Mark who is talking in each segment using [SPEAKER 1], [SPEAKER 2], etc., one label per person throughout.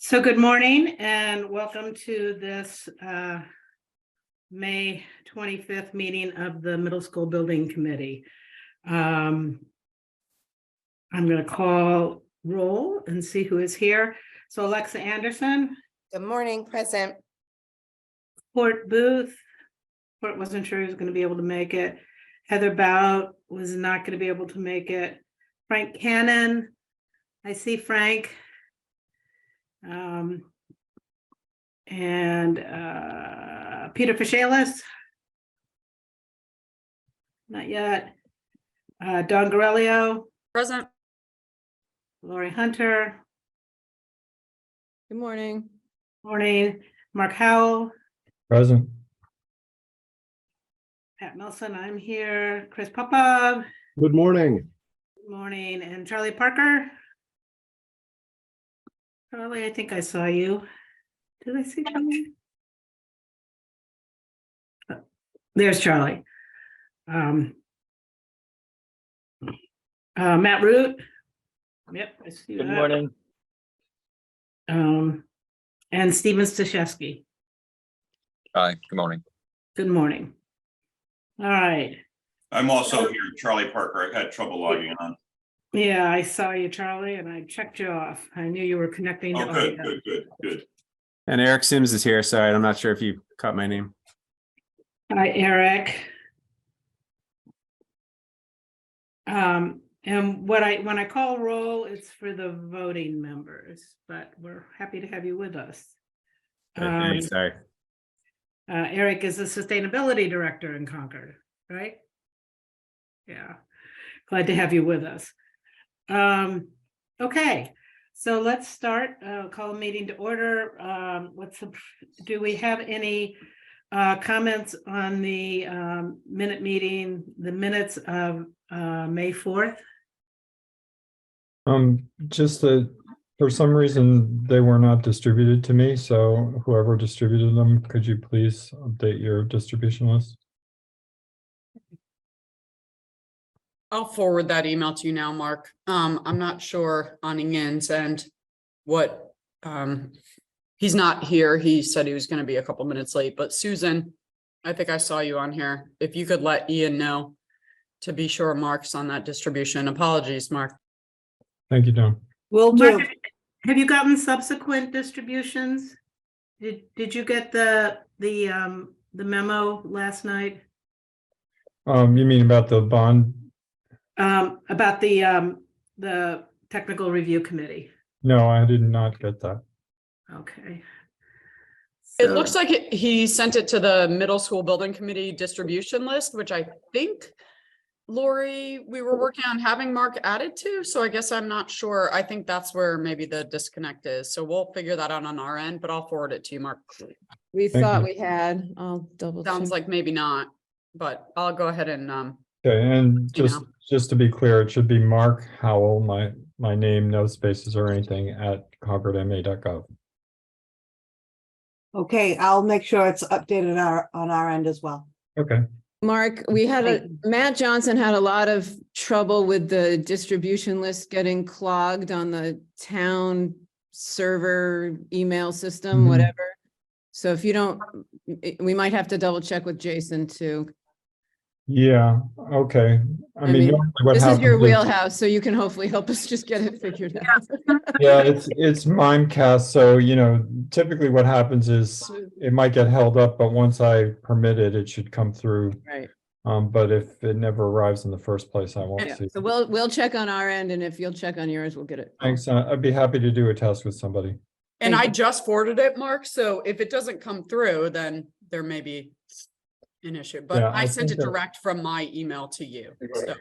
[SPEAKER 1] So good morning and welcome to this May 25th meeting of the Middle School Building Committee. I'm going to call roll and see who is here. So Alexa Anderson.
[SPEAKER 2] Good morning, present.
[SPEAKER 1] Port Booth. Port wasn't sure he was going to be able to make it. Heather Bout was not going to be able to make it. Frank Cannon. I see Frank. Peter Fishalis. Not yet. Don Garelio.
[SPEAKER 3] Present.
[SPEAKER 1] Lori Hunter.
[SPEAKER 4] Good morning.
[SPEAKER 1] Morning. Mark Howell.
[SPEAKER 5] Present.
[SPEAKER 1] Pat Nelson, I'm here. Chris Popov.
[SPEAKER 5] Good morning.
[SPEAKER 1] Good morning. And Charlie Parker. Charlie, I think I saw you. Did I see Charlie? Oh, there's Charlie. Matt Root. Yep, I see
[SPEAKER 6] Good
[SPEAKER 1] that.
[SPEAKER 6] morning.
[SPEAKER 1] And Steven Stashevsky.
[SPEAKER 6] Hi, good morning.
[SPEAKER 1] Good morning. All right.
[SPEAKER 7] I'm also here, Charlie Parker. I had trouble logging on.
[SPEAKER 1] Yeah, I saw you, Charlie, and I checked you off. I knew you were connecting.
[SPEAKER 7] Oh,
[SPEAKER 1] to
[SPEAKER 7] good.
[SPEAKER 5] And Eric Sims is here. Sorry, I'm not sure if you caught my name.
[SPEAKER 1] Hi, Eric. And when I call roll, it's for the voting members, but we're happy to have you with us.
[SPEAKER 5] Sorry.
[SPEAKER 1] Eric is the sustainability director in Concord, right? Yeah, glad to have you with us. Okay, so let's start. Call a meeting to order. Do we have any comments on the the minutes of May 4th?
[SPEAKER 5] Just that for some reason they were not distributed to me. So whoever distributed them, could you please update your distribution list?
[SPEAKER 3] I'll forward that email to you now, Mark. I'm not sure on Ian's end what, he's not here. He said he was going to be a couple minutes late, but Susan, I think I saw you on here. If you could let Ian know to be sure Mark's on that distribution. Apologies, Mark.
[SPEAKER 5] Thank you, Don.
[SPEAKER 4] Will do.
[SPEAKER 1] Mark, have you gotten subsequent distributions? Did you get the memo last night?
[SPEAKER 5] You mean about the bond?
[SPEAKER 1] About the technical review committee.
[SPEAKER 5] No, I did not get that.
[SPEAKER 1] Okay.
[SPEAKER 3] It
[SPEAKER 1] So-
[SPEAKER 3] looks like he sent it to the middle school building committee distribution list, which I think, Lori, we were working on having Mark added to. So I guess I'm not sure. I think that's where maybe the disconnect is. So we'll figure that out on our end, but I'll forward it to you, Mark.
[SPEAKER 4] We
[SPEAKER 5] Thank
[SPEAKER 4] thought
[SPEAKER 5] you.
[SPEAKER 4] we had. I'll double check.
[SPEAKER 3] Sounds like maybe not, but I'll go ahead and
[SPEAKER 5] Okay, and
[SPEAKER 3] You
[SPEAKER 5] just to be clear, it should be Mark Howell, my name, no spaces or anything, at concordma.gov.
[SPEAKER 8] Okay, I'll make sure it's updated on our end as well.
[SPEAKER 5] Okay.
[SPEAKER 4] Mark, Matt Johnson had a lot of trouble with the distribution list getting clogged on the town server email system,
[SPEAKER 5] Mhm.
[SPEAKER 4] whatever. So if you don't, we might have to double check with Jason too.
[SPEAKER 5] Yeah, okay. I mean, normally what
[SPEAKER 4] This is your
[SPEAKER 5] happens
[SPEAKER 4] wheelhouse, so you can hopefully help us just get it figured out.
[SPEAKER 5] Yeah, it's Mimecast, so typically what happens is it might get held up, but once I permit it, it should come through.
[SPEAKER 4] Right.
[SPEAKER 5] But if it never arrives in the first place, I won't
[SPEAKER 4] Yeah.
[SPEAKER 5] see.
[SPEAKER 4] So we'll check on our end, and if you'll check on yours, we'll get it.
[SPEAKER 5] Thanks. I'd be happy to do a test with somebody.
[SPEAKER 3] and
[SPEAKER 4] Thank
[SPEAKER 3] I
[SPEAKER 4] you.
[SPEAKER 3] just forwarded it, Mark. So if it doesn't come through, then there may be an issue, but
[SPEAKER 5] Yeah,
[SPEAKER 3] I
[SPEAKER 5] I
[SPEAKER 3] sent
[SPEAKER 5] think
[SPEAKER 3] it
[SPEAKER 5] that-
[SPEAKER 3] direct from my email to you. So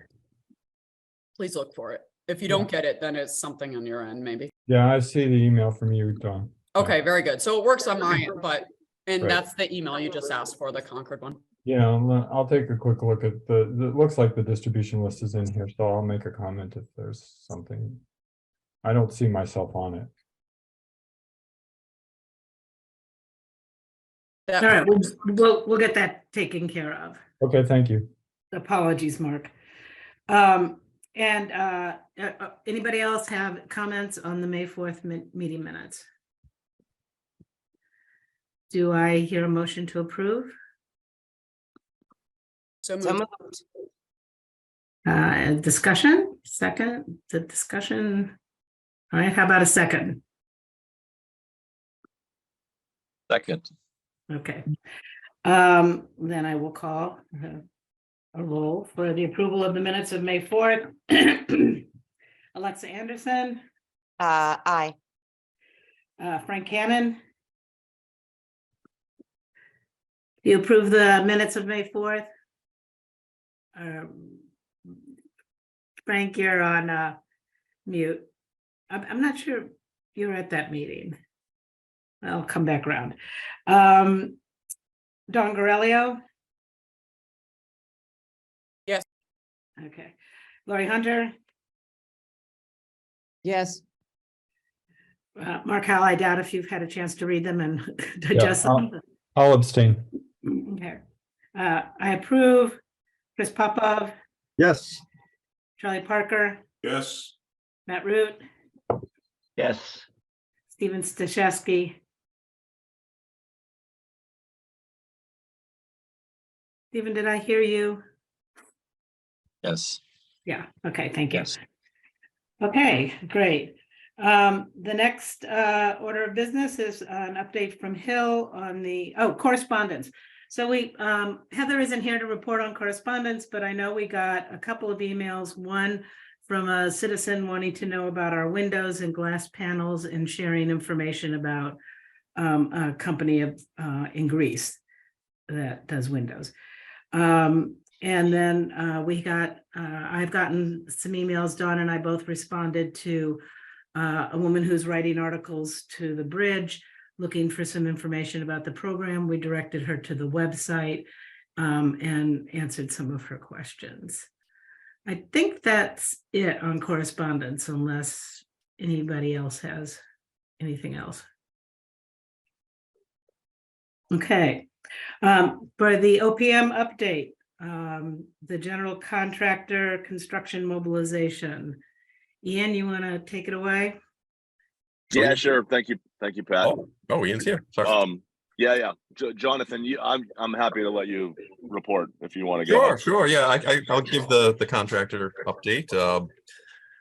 [SPEAKER 3] please look for it. If you
[SPEAKER 5] Yeah.
[SPEAKER 3] don't get it, then it's something on your end, maybe.
[SPEAKER 5] Yeah, I see the email from you, Dawn. Yeah.
[SPEAKER 3] Okay, very good. So it works on my end, and
[SPEAKER 5] Right.
[SPEAKER 3] that's the email you just asked for, the Concord one.
[SPEAKER 5] Yeah, I'll take a quick look at it looks like the distribution list is in here, so I'll make a comment if there's something. I don't see myself on it.
[SPEAKER 3] That-
[SPEAKER 1] All right, we'll get that taken care of.
[SPEAKER 5] Okay, thank you.
[SPEAKER 1] Apologies, Mark. Anybody else have comments on the May 4th meeting minutes? Do I hear a motion to approve?
[SPEAKER 3] So
[SPEAKER 8] So
[SPEAKER 3] moved.
[SPEAKER 8] moved.
[SPEAKER 1] Discussion, second, the discussion. All right, how about a second?
[SPEAKER 6] Second.
[SPEAKER 1] Okay. Then I will call a roll for the approval of the minutes of May 4th. Alexa Anderson,
[SPEAKER 8] Aye.
[SPEAKER 1] Frank Cannon. Do you approve the minutes of May 4th? Frank, you're on mute. I'm not sure you're at that meeting. I'll come back around. Don Gorelio?
[SPEAKER 3] Yes.
[SPEAKER 1] Okay. Lori Hunter,
[SPEAKER 4] Yes,
[SPEAKER 1] Mark Howell, I doubt if you've had a chance to read them and
[SPEAKER 5] Yeah,
[SPEAKER 1] digest them.
[SPEAKER 5] I'll abstain.
[SPEAKER 1] Okay. I approve. Chris Popov,
[SPEAKER 2] Yes.
[SPEAKER 1] Charlie Parker,
[SPEAKER 7] Yes.
[SPEAKER 1] Matt Root,
[SPEAKER 2] Yes.
[SPEAKER 1] Stephen Stashewski. Stephen, did I hear you?
[SPEAKER 6] Yes.
[SPEAKER 1] Yeah, okay, thank you.
[SPEAKER 6] Yes.
[SPEAKER 1] Okay, great. The next order of business is an update from Hill on the, correspondence. So we, Heather isn't here to report on correspondence, but I know we got a couple of emails, one from a citizen wanting to know about our windows and glass panels and sharing information about a company in Greece that does windows. And then we got, I've gotten some emails, Dawn and I both responded to a woman who's writing articles to the Bridge, looking for some information about the program. We directed her to the website and answered some of her questions. I think that's it on correspondence, unless anybody else has anything else. Okay. For the OPM update, the general contractor construction mobilization. Ian, you want to take it away?
[SPEAKER 9] Yeah, sure. Thank you. Thank you, Pat.
[SPEAKER 10] Oh, Ian's here. Sorry.
[SPEAKER 9] Yeah. Jonathan, I'm happy to let you report if you want to go.
[SPEAKER 10] Sure. Yeah, I'll give the contractor update.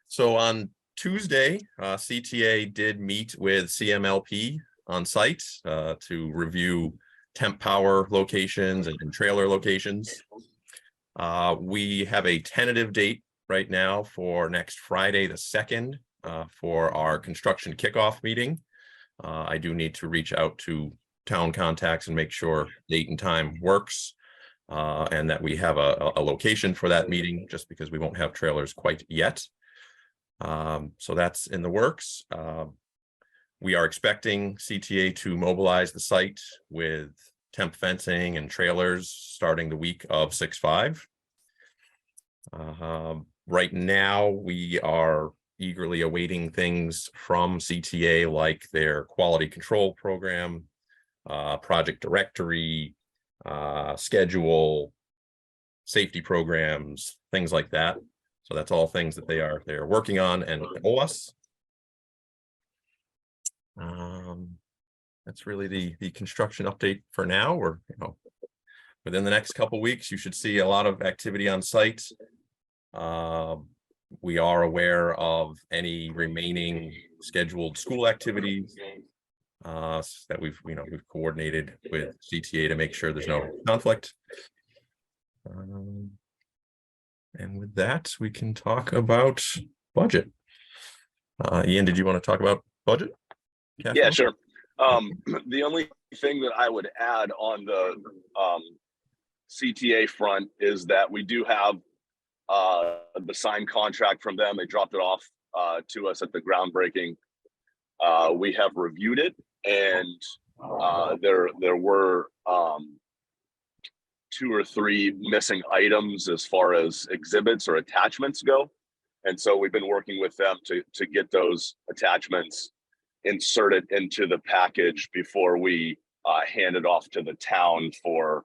[SPEAKER 10] So on Tuesday, CTA did meet with CMLP on site to review temp power locations and trailer locations. We have a tentative date right now for next Friday, the 2nd, for our construction kickoff meeting. I do need to reach out to town contacts and make sure date and time works, and that we have a location for that meeting, just because we won't have trailers quite yet. So that's in the works. We are expecting CTA to mobilize the site with temp fencing and trailers starting the week of 6/5. Right now, we are eagerly awaiting things from CTA, like their quality control program, project directory, schedule, safety programs, things like that. So that's all things that they are working on and owe us. That's really the construction update for now. Or within the next couple of weeks, you should see a lot of activity on site. We are aware of any remaining scheduled school activities that we've coordinated with CTA to make sure there's no conflict. And with that, we can talk about budget. Ian, did you want to talk about budget?
[SPEAKER 9] Yeah, sure. The only thing that I would add on the CTA front is that we do have the signed contract from them. They dropped it off to us at the groundbreaking. We have reviewed it, and there were 2 or 3 missing items as far as exhibits or attachments go. And so we've been working with them to get those attachments inserted into the package before we hand it off to the town for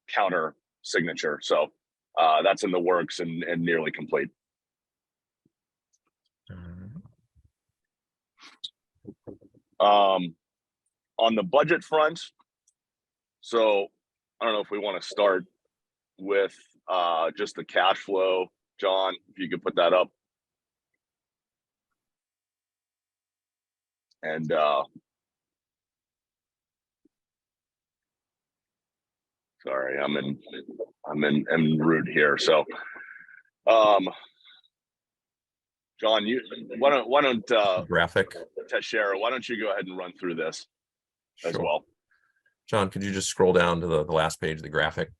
[SPEAKER 9] counter signature. So that's in the works and nearly complete. on the budget front, so I don't know if we want to start with just the cash flow. John, if you could put that up. And sorry, I'm en route here. So John, why don't
[SPEAKER 10] Graphic.
[SPEAKER 9] Tashera, why don't you go ahead and run through this as
[SPEAKER 10] Sure.
[SPEAKER 9] well?
[SPEAKER 10] John, could you just scroll down to the last page of the graphic?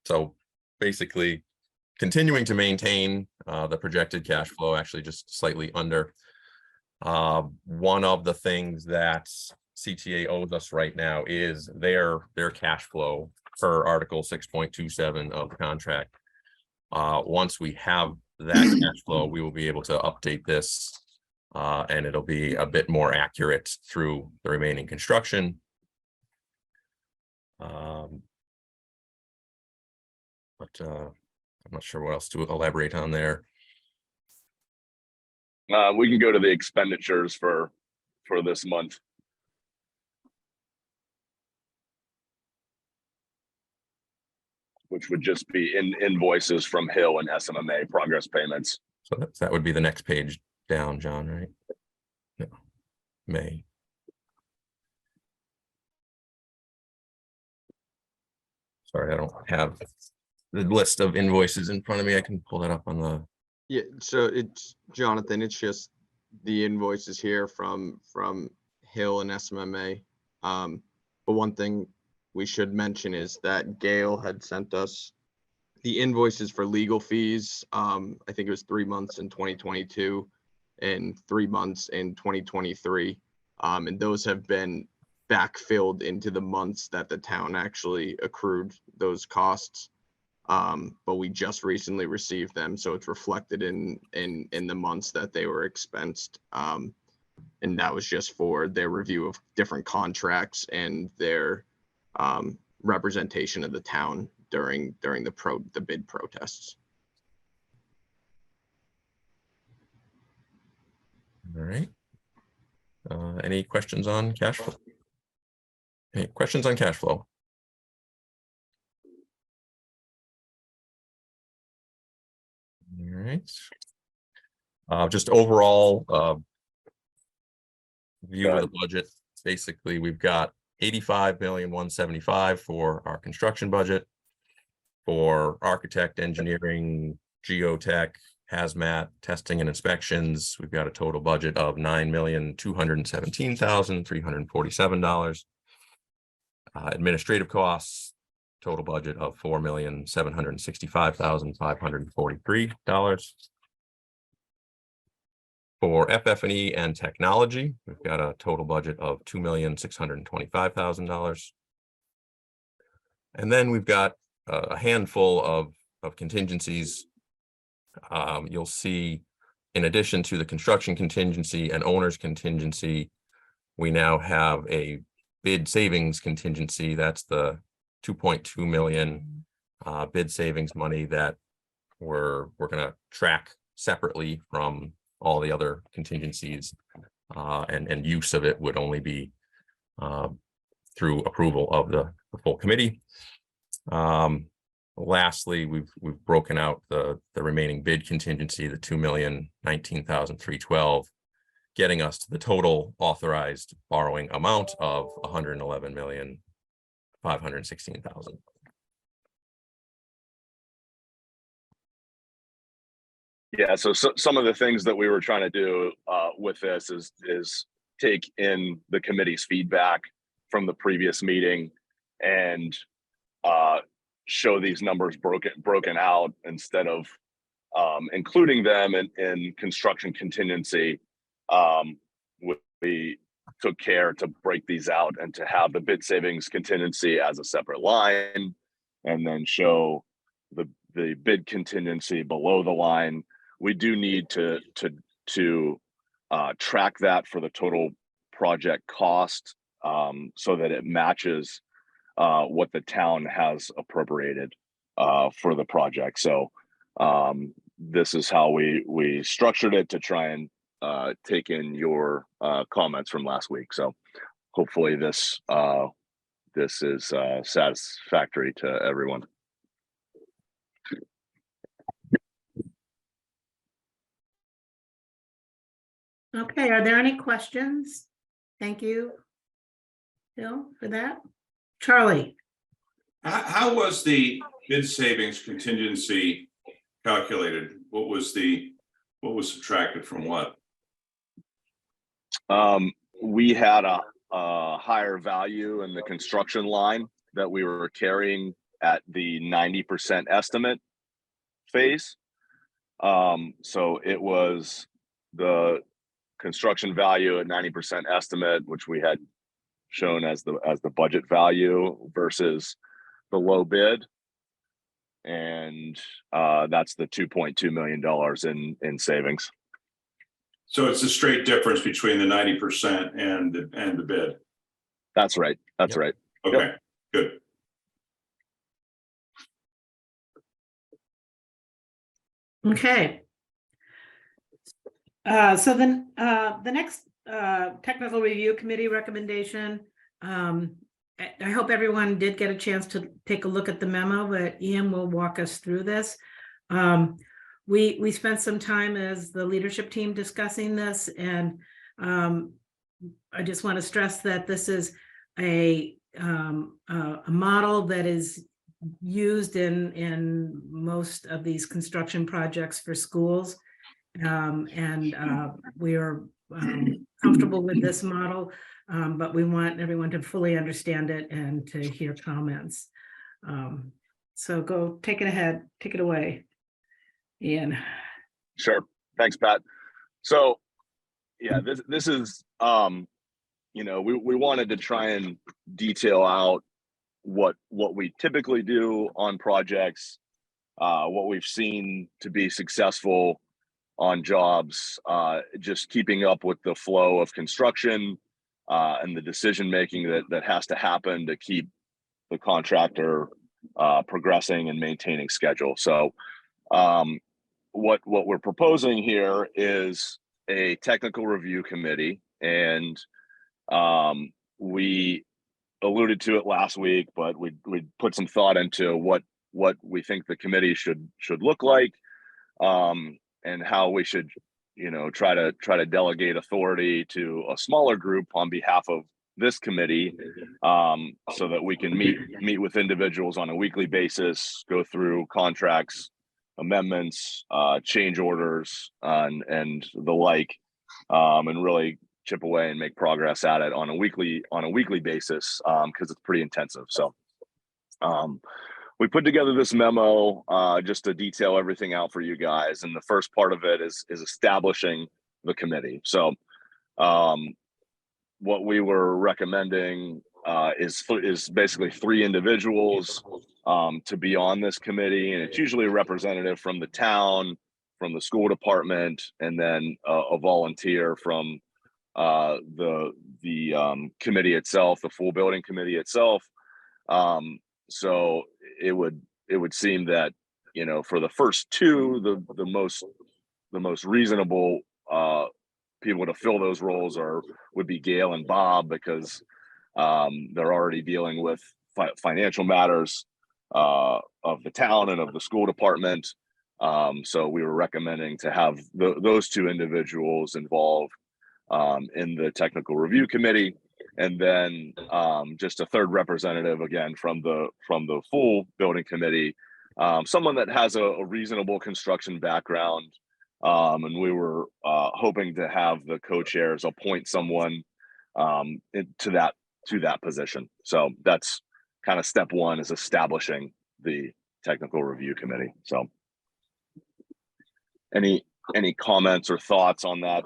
[SPEAKER 10] So basically continuing to maintain the projected cash flow, actually just slightly under. One of the things that CTA owes us right now is their cash flow per Article 6.27 of the contract. Once we have that cash flow, we will be able to update this and it'll be a bit more accurate through the remaining construction. But I'm not sure what else to elaborate on there.
[SPEAKER 9] We can go to the expenditures for this month. Which would just be invoices from Hill and SMMA progress payments.
[SPEAKER 10] So that would be the next page down, John, right? No. May. Sorry, I don't have the list of invoices in front of me. I can pull that up on the.
[SPEAKER 11] Yeah, so it's Jonathan, it's just the invoices here from Hill and SMMA. But one thing we should mention is that Gail had sent us the invoices for legal fees. I think it was 3 months in 2022 and 3 months in 2023. And those have been backfilled into the months that the town actually accrued those costs. But we just recently received them, so it's reflected in the months that they were expensed. And that was just for their review of different contracts and their representation of the town during the bid protests.
[SPEAKER 10] All right. Any questions on cash flow? Any questions on cash flow? All right. Just overall view of the budget. Basically, we've got 85,175,000 for our construction budget. For architect, engineering, geotech, hazmat, testing and inspections, we've got a total budget of $9,217,347. Administrative costs, total budget of $4,765,543. For FF&E and technology, we've got a total budget of $2,625,000. And then we've got a handful of contingencies. You'll see, in addition to the construction contingency and owner's contingency, we now have a bid savings contingency. That's the 2.2 million bid savings money that we're going to track separately from all the other contingencies, and use of it would only be through approval of the full committee. Lastly, we've broken out the remaining bid contingency, the 2,019,312, getting us to the total authorized borrowing amount of 111,516,000.
[SPEAKER 9] Yeah, so some of the things that we were trying to do with this is take in the committee's feedback from the previous meeting and show these numbers broken out instead of including them in construction contingency. We took care to break these out and to have the bid savings contingency as a separate line, and then show the bid contingency below the line. We do need to track that for the total project cost, so that it matches what the town has appropriated for the project. So this is how we structured it to try and take in your comments from last week. So hopefully this is satisfactory to everyone.
[SPEAKER 1] Okay, are there any questions? Thank you, Bill, for that. Charlie?
[SPEAKER 7] How was the bid savings contingency calculated? What was subtracted from what?
[SPEAKER 9] We had a higher value in the construction line that we were carrying at the 90% estimate phase. So it was the construction value at 90% estimate, which we had shown as the budget value versus the low bid. And that's the $2.2 million in savings.
[SPEAKER 7] So it's a straight difference between the 90% and the bid.
[SPEAKER 9] That's right. That's right.
[SPEAKER 7] Okay, good.
[SPEAKER 1] Okay. So then the next technical review committee recommendation, I hope everyone did get a chance to take a look at the memo, but Ian will walk us through this. We spent some time as the leadership team discussing this, and I just want to stress that this is a model that is used in most of these construction projects for schools. And we are comfortable with this model, but we want everyone to fully understand it and to hear comments. So go take it ahead, take it away, Ian.
[SPEAKER 9] Sure. Thanks, Pat. So yeah, this is we wanted to try and detail out what we typically do on projects, what we've seen to be successful on jobs, just keeping up with the flow of construction and the decision making that has to happen to keep the contractor progressing and maintaining schedule. So what we're proposing here is a technical review committee, and we alluded to it last week, but we put some thought into what we think the committee should look like, and how we should try to delegate authority to a smaller group on behalf of this committee, so that we can meet with individuals on a weekly basis, go through contracts, amendments, change orders, and the like, and really chip away and make progress at it on a weekly basis, because it's pretty intensive. So we put together this memo just to detail everything out for you guys, and the first part of it is establishing the committee. So what we were recommending is basically 3 individuals to be on this committee, and it's usually a representative from the town, from the school department, and then a volunteer from the committee itself, the full building committee itself. So it would seem that for the first 2, the most reasonable people to fill those roles would be Gail and Bob, because they're already dealing with financial matters of the town and of the school department. So we were recommending to have those 2 individuals involved in the technical review committee, and then just a 3rd representative, again from the full building committee, someone that has a reasonable construction background, and we were hoping to have the co-chairs appoint someone to that position. So that's kind of step 1, is establishing the technical review committee. So any comments or thoughts on that?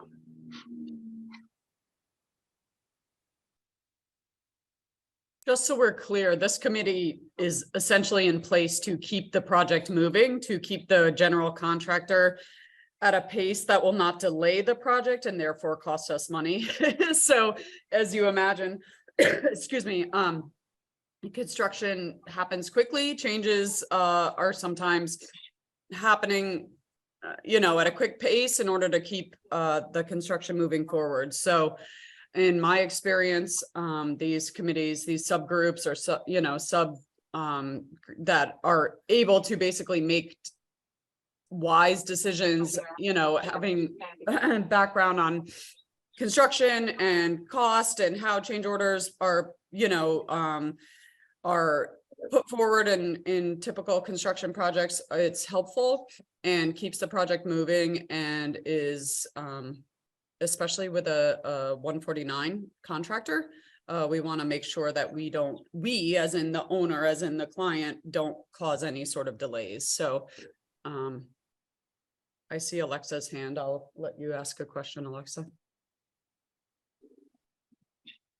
[SPEAKER 3] Just so we're clear, this committee is essentially in place to keep the project moving, to keep the general contractor at a pace that will not delay the project and therefore cost us money. So as you imagine, excuse me, construction happens quickly, changes are sometimes happening at a quick pace in order to keep the construction moving forward. So in my experience, these committees, these subgroups or that are able to basically make wise decisions, having background on construction and cost and how change orders are, are put forward in typical construction projects. It's helpful and keeps the project moving, and is especially with a 149 contractor. We want to make sure that we as in the owner, as in the client, don't cause any sort of delays. So I see Alexa's hand. I'll let you ask a question, Alexa.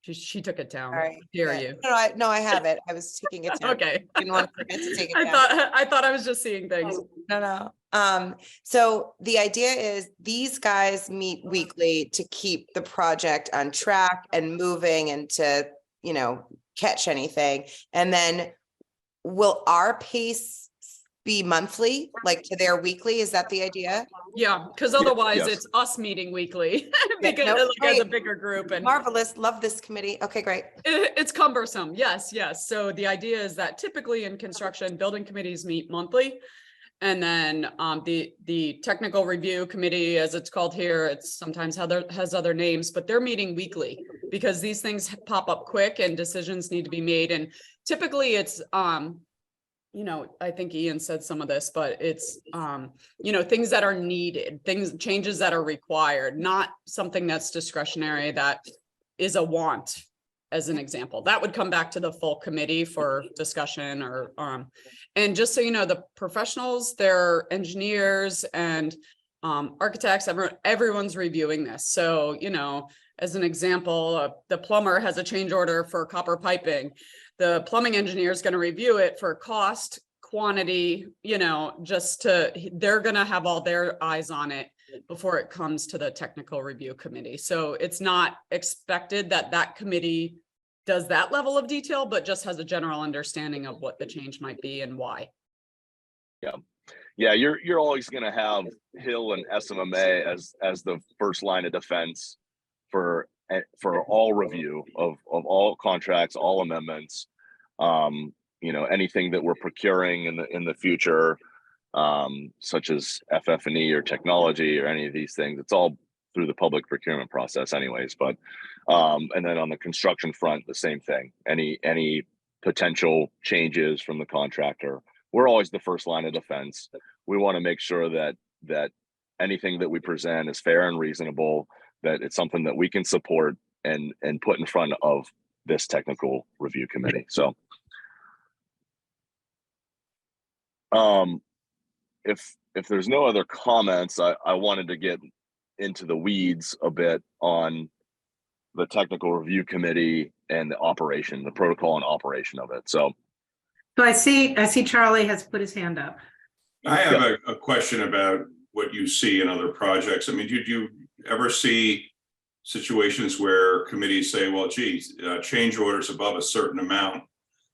[SPEAKER 3] She took it down.
[SPEAKER 12] All right.
[SPEAKER 3] Dare
[SPEAKER 12] Yeah.
[SPEAKER 3] you?
[SPEAKER 12] No, I have it. I was taking it down.
[SPEAKER 3] Okay.
[SPEAKER 12] Didn't want to forget to take it
[SPEAKER 3] I
[SPEAKER 12] down.
[SPEAKER 3] thought I was just seeing things.
[SPEAKER 12] No. So the idea is these guys meet weekly to keep the project on track and moving and to, catch anything. And then will our pace be monthly, like to their weekly? Is that the idea?
[SPEAKER 3] Yeah, because otherwise
[SPEAKER 9] yes.
[SPEAKER 3] it's us meeting weekly
[SPEAKER 12] Yeah,
[SPEAKER 3] because
[SPEAKER 12] no,
[SPEAKER 3] like, as a
[SPEAKER 12] great.
[SPEAKER 3] bigger group, and
[SPEAKER 12] Marvelous. Love this committee. Okay, great.
[SPEAKER 3] it's cumbersome. Yes. So the idea is that typically in construction, building committees meet monthly. And then the technical review committee, as it's called here, it's sometimes has other names, but they're meeting weekly because these things pop up quick and decisions need to be made. And typically it's I think Ian said some of this, but it's things that are needed, changes that are required, not something that's discretionary, that is a want. As an example, that would come back to the full committee for discussion or and just so you know, the professionals, they're engineers and architects, everyone's reviewing this. So, as an example, the plumber has a change order for copper piping. The plumbing engineer is going to review it for cost, quantity, they're going to have all their eyes on it before it comes to the technical review committee. So it's not expected that committee does that level of detail, but just has a general understanding of what the change might be and why.
[SPEAKER 9] Yeah, you're always going to have Hill and SMMA as the first line of defense for all review of all contracts, all amendments. Anything that we're procuring in the future, such as FF&E or technology or any of these things, it's all through the public procurement process anyways. But and then on the construction front, the same thing. Any potential changes from the contractor, we're always the first line of defense. We want to make sure that anything that we present is fair and reasonable, that it's something that we can support and put in front of this technical review committee. So if there's no other comments, I wanted to get into the weeds a bit on the technical review committee and the protocol and operation of it. So
[SPEAKER 1] I see Charlie has put his hand up.
[SPEAKER 7] I have a question about what you see in other projects. I mean, did you ever see situations where committees say, well, geez, change orders above a certain amount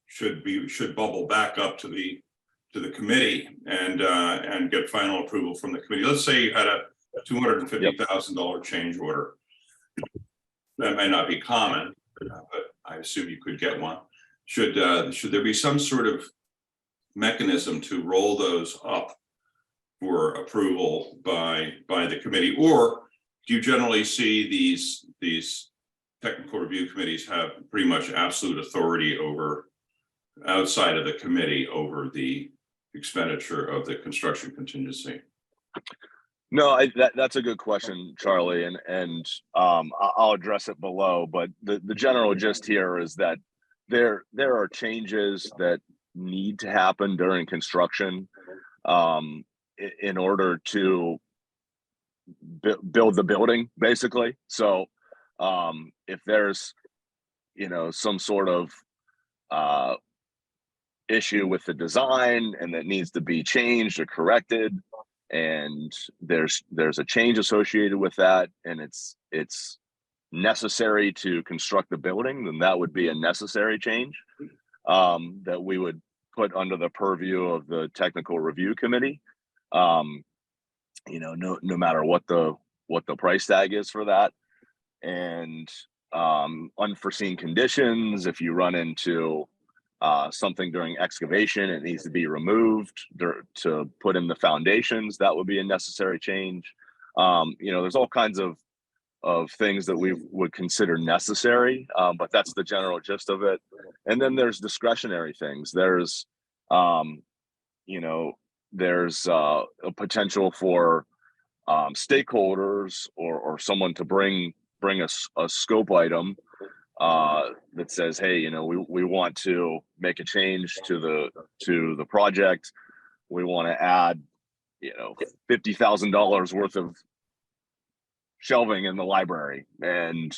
[SPEAKER 7] should bubble back up to the committee and get final approval from the committee? Let's say you had a $250,000 change order. That may not be common, but I assume you could get one. Should there be some sort of mechanism to roll those up for approval by the committee, or do you generally see these technical review committees have pretty much absolute authority over, outside of the committee, over the expenditure of the construction contingency?
[SPEAKER 9] no, that's a good question, Charlie, and I'll address it below. But the general gist here is that there are changes that need to happen during construction in order to build the building, basically. So if there's some sort of issue with the design and that needs to be changed or corrected, and there's a change associated with that, and it's necessary to construct the building, then that would be a necessary change that we would put under the purview of the technical review committee. no matter what the price tag is for that. And unforeseen conditions, if you run into something during excavation, it needs to be removed to put in the foundations, that would be a necessary change. There's all kinds of things that we would consider necessary, but that's the general gist of it. And then there's discretionary things. There's there's a potential for stakeholders or someone to bring a scope item that says, hey, we want to make a change to the project. We want to add, $50,000 worth of shelving in the library, and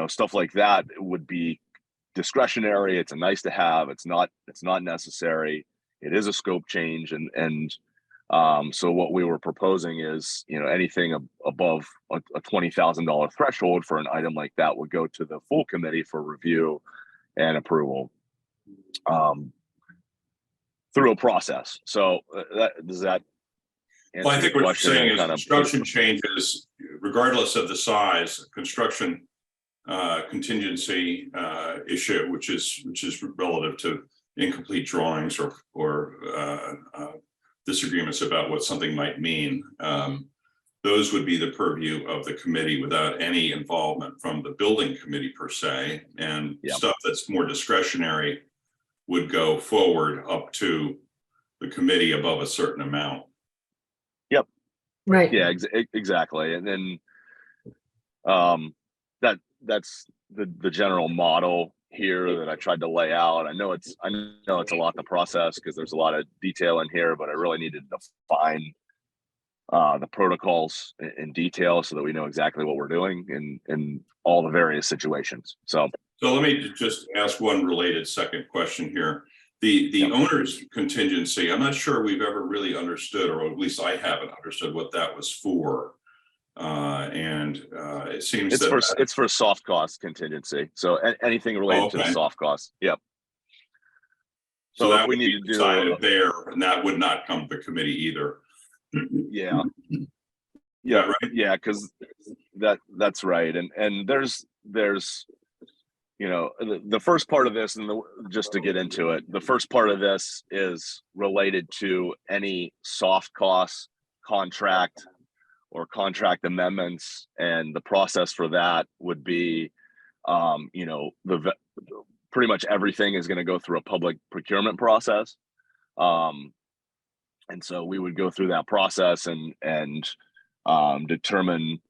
[SPEAKER 9] stuff like that would be discretionary. It's a nice to have. It's not necessary. It is a scope change, and so what we were proposing is, anything above a $20,000 threshold for an item like that would go to the full committee for review and approval through a process. So does that answer
[SPEAKER 7] Well, I think
[SPEAKER 9] your
[SPEAKER 7] what you're
[SPEAKER 9] question
[SPEAKER 7] saying
[SPEAKER 9] and
[SPEAKER 7] is
[SPEAKER 9] kind of-
[SPEAKER 7] construction changes, regardless of the size, construction contingency issue, which is relative to incomplete drawings or disagreements about what something might mean. Those would be the purview of the committee without any involvement from the building committee per se, and stuff that's more discretionary would go forward up to the committee above a certain amount.
[SPEAKER 9] Yep.
[SPEAKER 8] Right.
[SPEAKER 9] Yeah, exactly. And then that's the general model here that I tried to lay out. I know it's a lot to process because there's a lot of detail in here, but I really needed to define the protocols in detail so that we know exactly what we're doing in all the various situations. So
[SPEAKER 7] let me just ask one related second question here. The owner's contingency, I'm not sure we've ever really understood, or at least I haven't understood what that was for. It seems
[SPEAKER 9] it's for soft cost contingency. So anything related to the soft costs. Yep.
[SPEAKER 7] So that
[SPEAKER 9] if we
[SPEAKER 7] would
[SPEAKER 9] need
[SPEAKER 7] be
[SPEAKER 9] to do
[SPEAKER 7] decided there, and that would not come to the committee either.
[SPEAKER 9] Yeah.
[SPEAKER 7] Yeah, right.
[SPEAKER 9] Yeah, because that's right. And there's the first part of this, and just to get into it, the first part of this is related to any soft costs contract or contract amendments, and the process for that would be pretty much everything is going to go through a public procurement process, and so we would go through that process and determine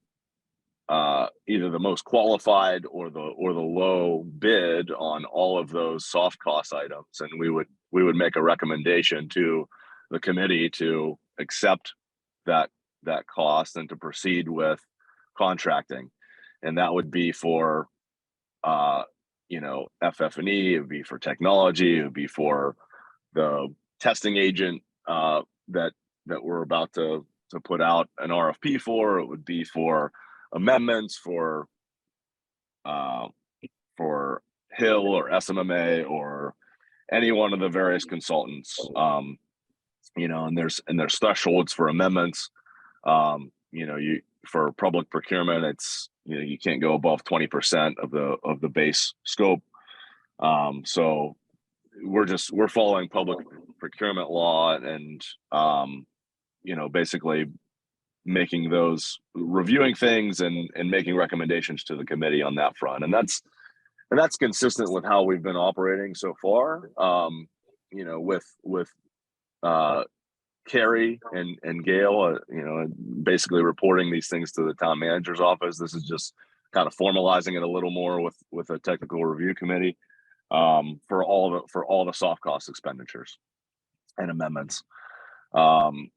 [SPEAKER 9] either the most qualified or the low bid on all of those soft cost items, and we would make a recommendation to the committee to accept that cost and to proceed with contracting. And that would be for FF&E, it would be for technology, it would be for the testing agent that we're about to put out an RFP for. It would be for amendments for Hill or SMMA or any one of the various consultants. And there's thresholds for amendments. For public procurement, it's you can't go above 20% of the base scope. So we're following public procurement law and basically reviewing things and making recommendations to the committee on that front. And that's consistent with how we've been operating so far. With Carrie and Gail, basically reporting these things to the town manager's office. This is just kind of formalizing it a little more with a technical review committee for all the soft cost expenditures and amendments. And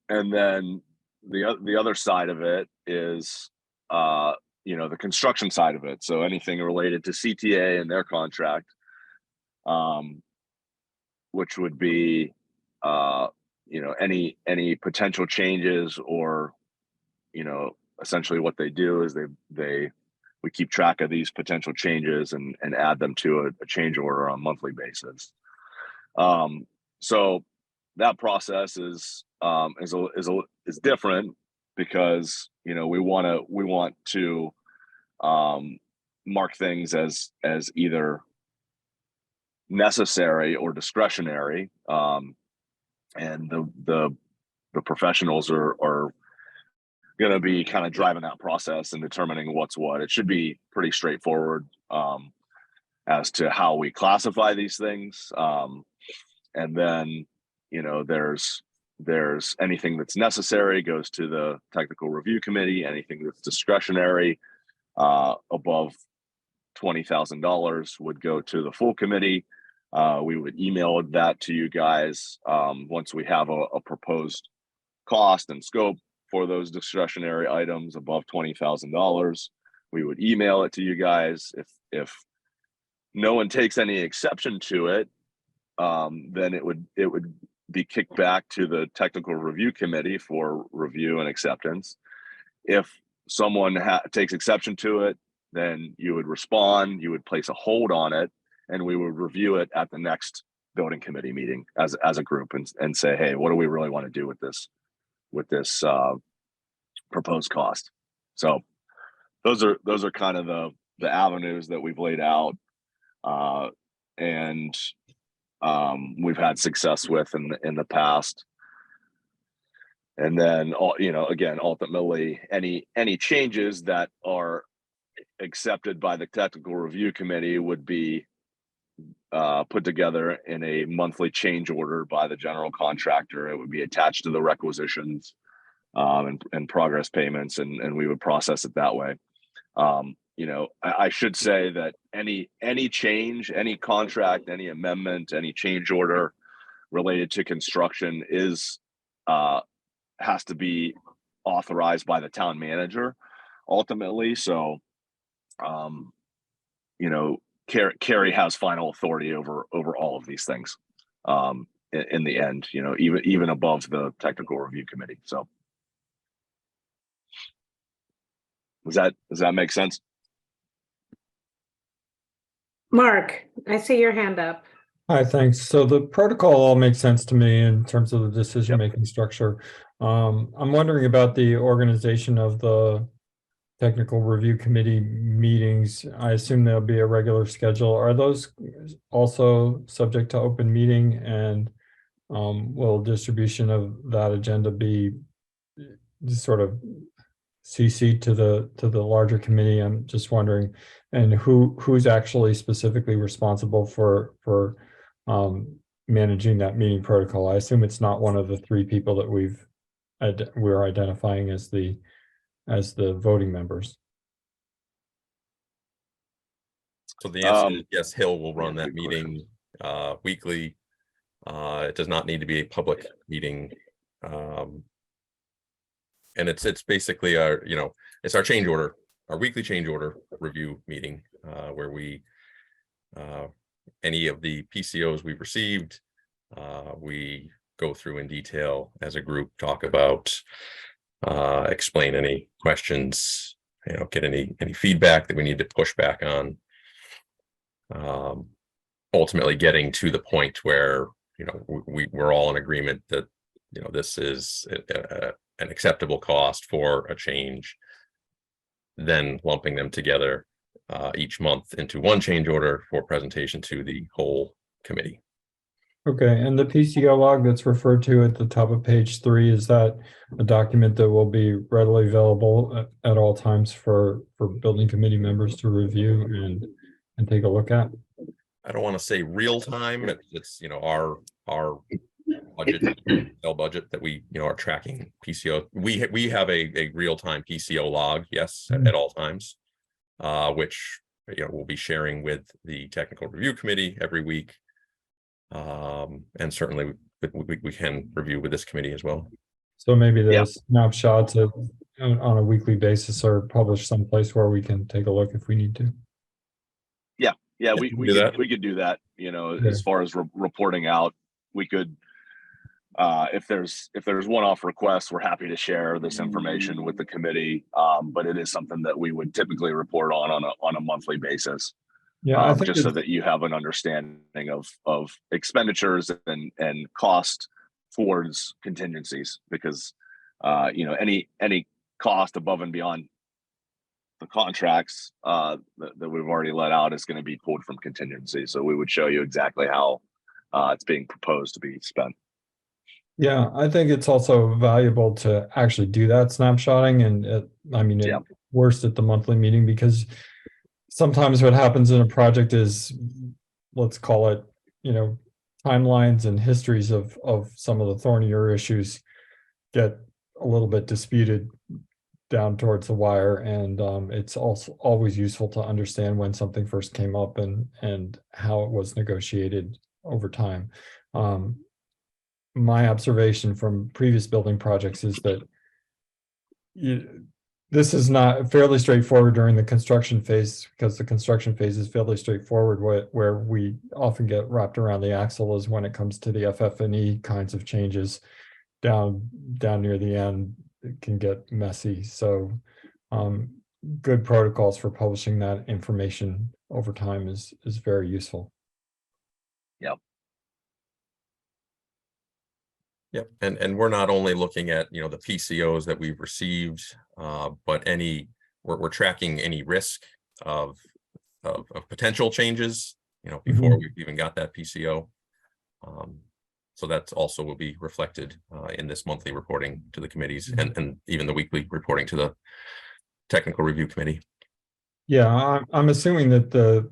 [SPEAKER 9] then the other side of it is the construction side of it. So anything related to CTA and their contract, which would be any potential changes, or essentially what they do is we keep track of these potential changes and add them to a change order on a monthly basis. So that process is different because, you know, we want to mark things as either necessary or discretionary. And the professionals are going to be kind of driving that process and determining what's what. It should be pretty straightforward as to how we classify these things. And then, you know, there's anything that's necessary goes to the technical review committee. Anything that's discretionary above $20,000 would go to the full committee. We would email that to you guys once we have a proposed cost and scope for those discretionary items above $20,000. We would email it to you guys. If no one takes any exception to it, then it would be kicked back to the technical review committee for review and acceptance. If someone takes exception to it, then you would respond, you would place a hold on it, and we would review it at the next building committee meeting as a group and say, hey, what do we really want to do with this proposed cost? So those are kind of the avenues that we've laid out, and we've had success with in the past. And then, you know, again, ultimately, any changes that are accepted by the technical review committee would be put together in a monthly change order by the general contractor. It would be attached to the requisitions and progress payments, and we would process it that way. You know, I should say that any change, any contract, any amendment, any change order related to construction has to be authorized by the town manager ultimately. So, you know, Carrie has final authority over all of these things in the end, you know, even above the technical review committee. So does that make sense?
[SPEAKER 1] Mark, I see your hand up.
[SPEAKER 5] Hi, thanks. So the protocol all makes sense to me in terms of the decision-making structure. I'm wondering about the organization of the technical review committee meetings. I assume there'll be a regular schedule. Are those also subject to open meeting, and will distribution of that agenda be sort of CC to the larger committee? I'm just wondering, and who's actually specifically responsible for managing that meeting protocol? I assume it's not one of the three people that we're identifying as the voting members.
[SPEAKER 10] So the answer is yes, Hill will run that meeting weekly. It does not need to be a public meeting. And it's basically it's our change order, our weekly change order review meeting, where we any of the PCOs we've received, we go through in detail as a group, talk about, explain any questions, you know, get any feedback that we need to push back on. Ultimately getting to the point where, you know, we're all in agreement that, you know, this is an acceptable cost for a change, then lumping them together each month into one change order for presentation to the whole committee.
[SPEAKER 5] Okay, and the PCO log that's referred to at the top of page 3, is that a document that will be readily available at all times for building committee members to review and take a look at?
[SPEAKER 10] I don't want to say real time. It's you know, our budget, budget that we, you know, are tracking PCO. We have a real time PCO log, yes, at all times, which, you know, we'll be sharing with the technical review committee every week. And certainly we can review with this committee as well.
[SPEAKER 5] So maybe the snapshots on a weekly basis are published someplace where we can take a look if we need to.
[SPEAKER 9] Yeah, we could do that. You know, as far as reporting out, we could. If there's one-off requests, we're happy to share this information with the committee. But it is something that we would typically report on a monthly basis.
[SPEAKER 5] Yeah, I think
[SPEAKER 9] just so that you have an understanding of expenditures and cost towards contingencies because, you know, any cost above and beyond the contracts that we've already let out is going to be pulled from contingency. So we would show you exactly how it's being proposed to be spent.
[SPEAKER 5] Yeah, I think it's also valuable to actually do that snapshotting and I mean,
[SPEAKER 9] Yeah.
[SPEAKER 5] at worst at the monthly meeting, because sometimes what happens in a project is, let's call it, you know, timelines and histories of some of the thornier issues get a little bit disputed down towards the wire, and it's also always useful to understand when something first came up and how it was negotiated over time. My observation from previous building projects is that this is not fairly straightforward during the construction phase, because the construction phase is fairly straightforward. Where we often get wrapped around the axle is when it comes to the FF&E kinds of changes down near the end. It can get messy. So good protocols for publishing that information over time is very useful.
[SPEAKER 10] Yep, and we're not only looking at, you know, the PCOs that we've received, but we're tracking any risk of potential changes, you know, before we've even got that PCO. So that also will be reflected in this monthly reporting to the committees and even the weekly reporting to the technical review committee.
[SPEAKER 5] Yeah, I'm assuming that the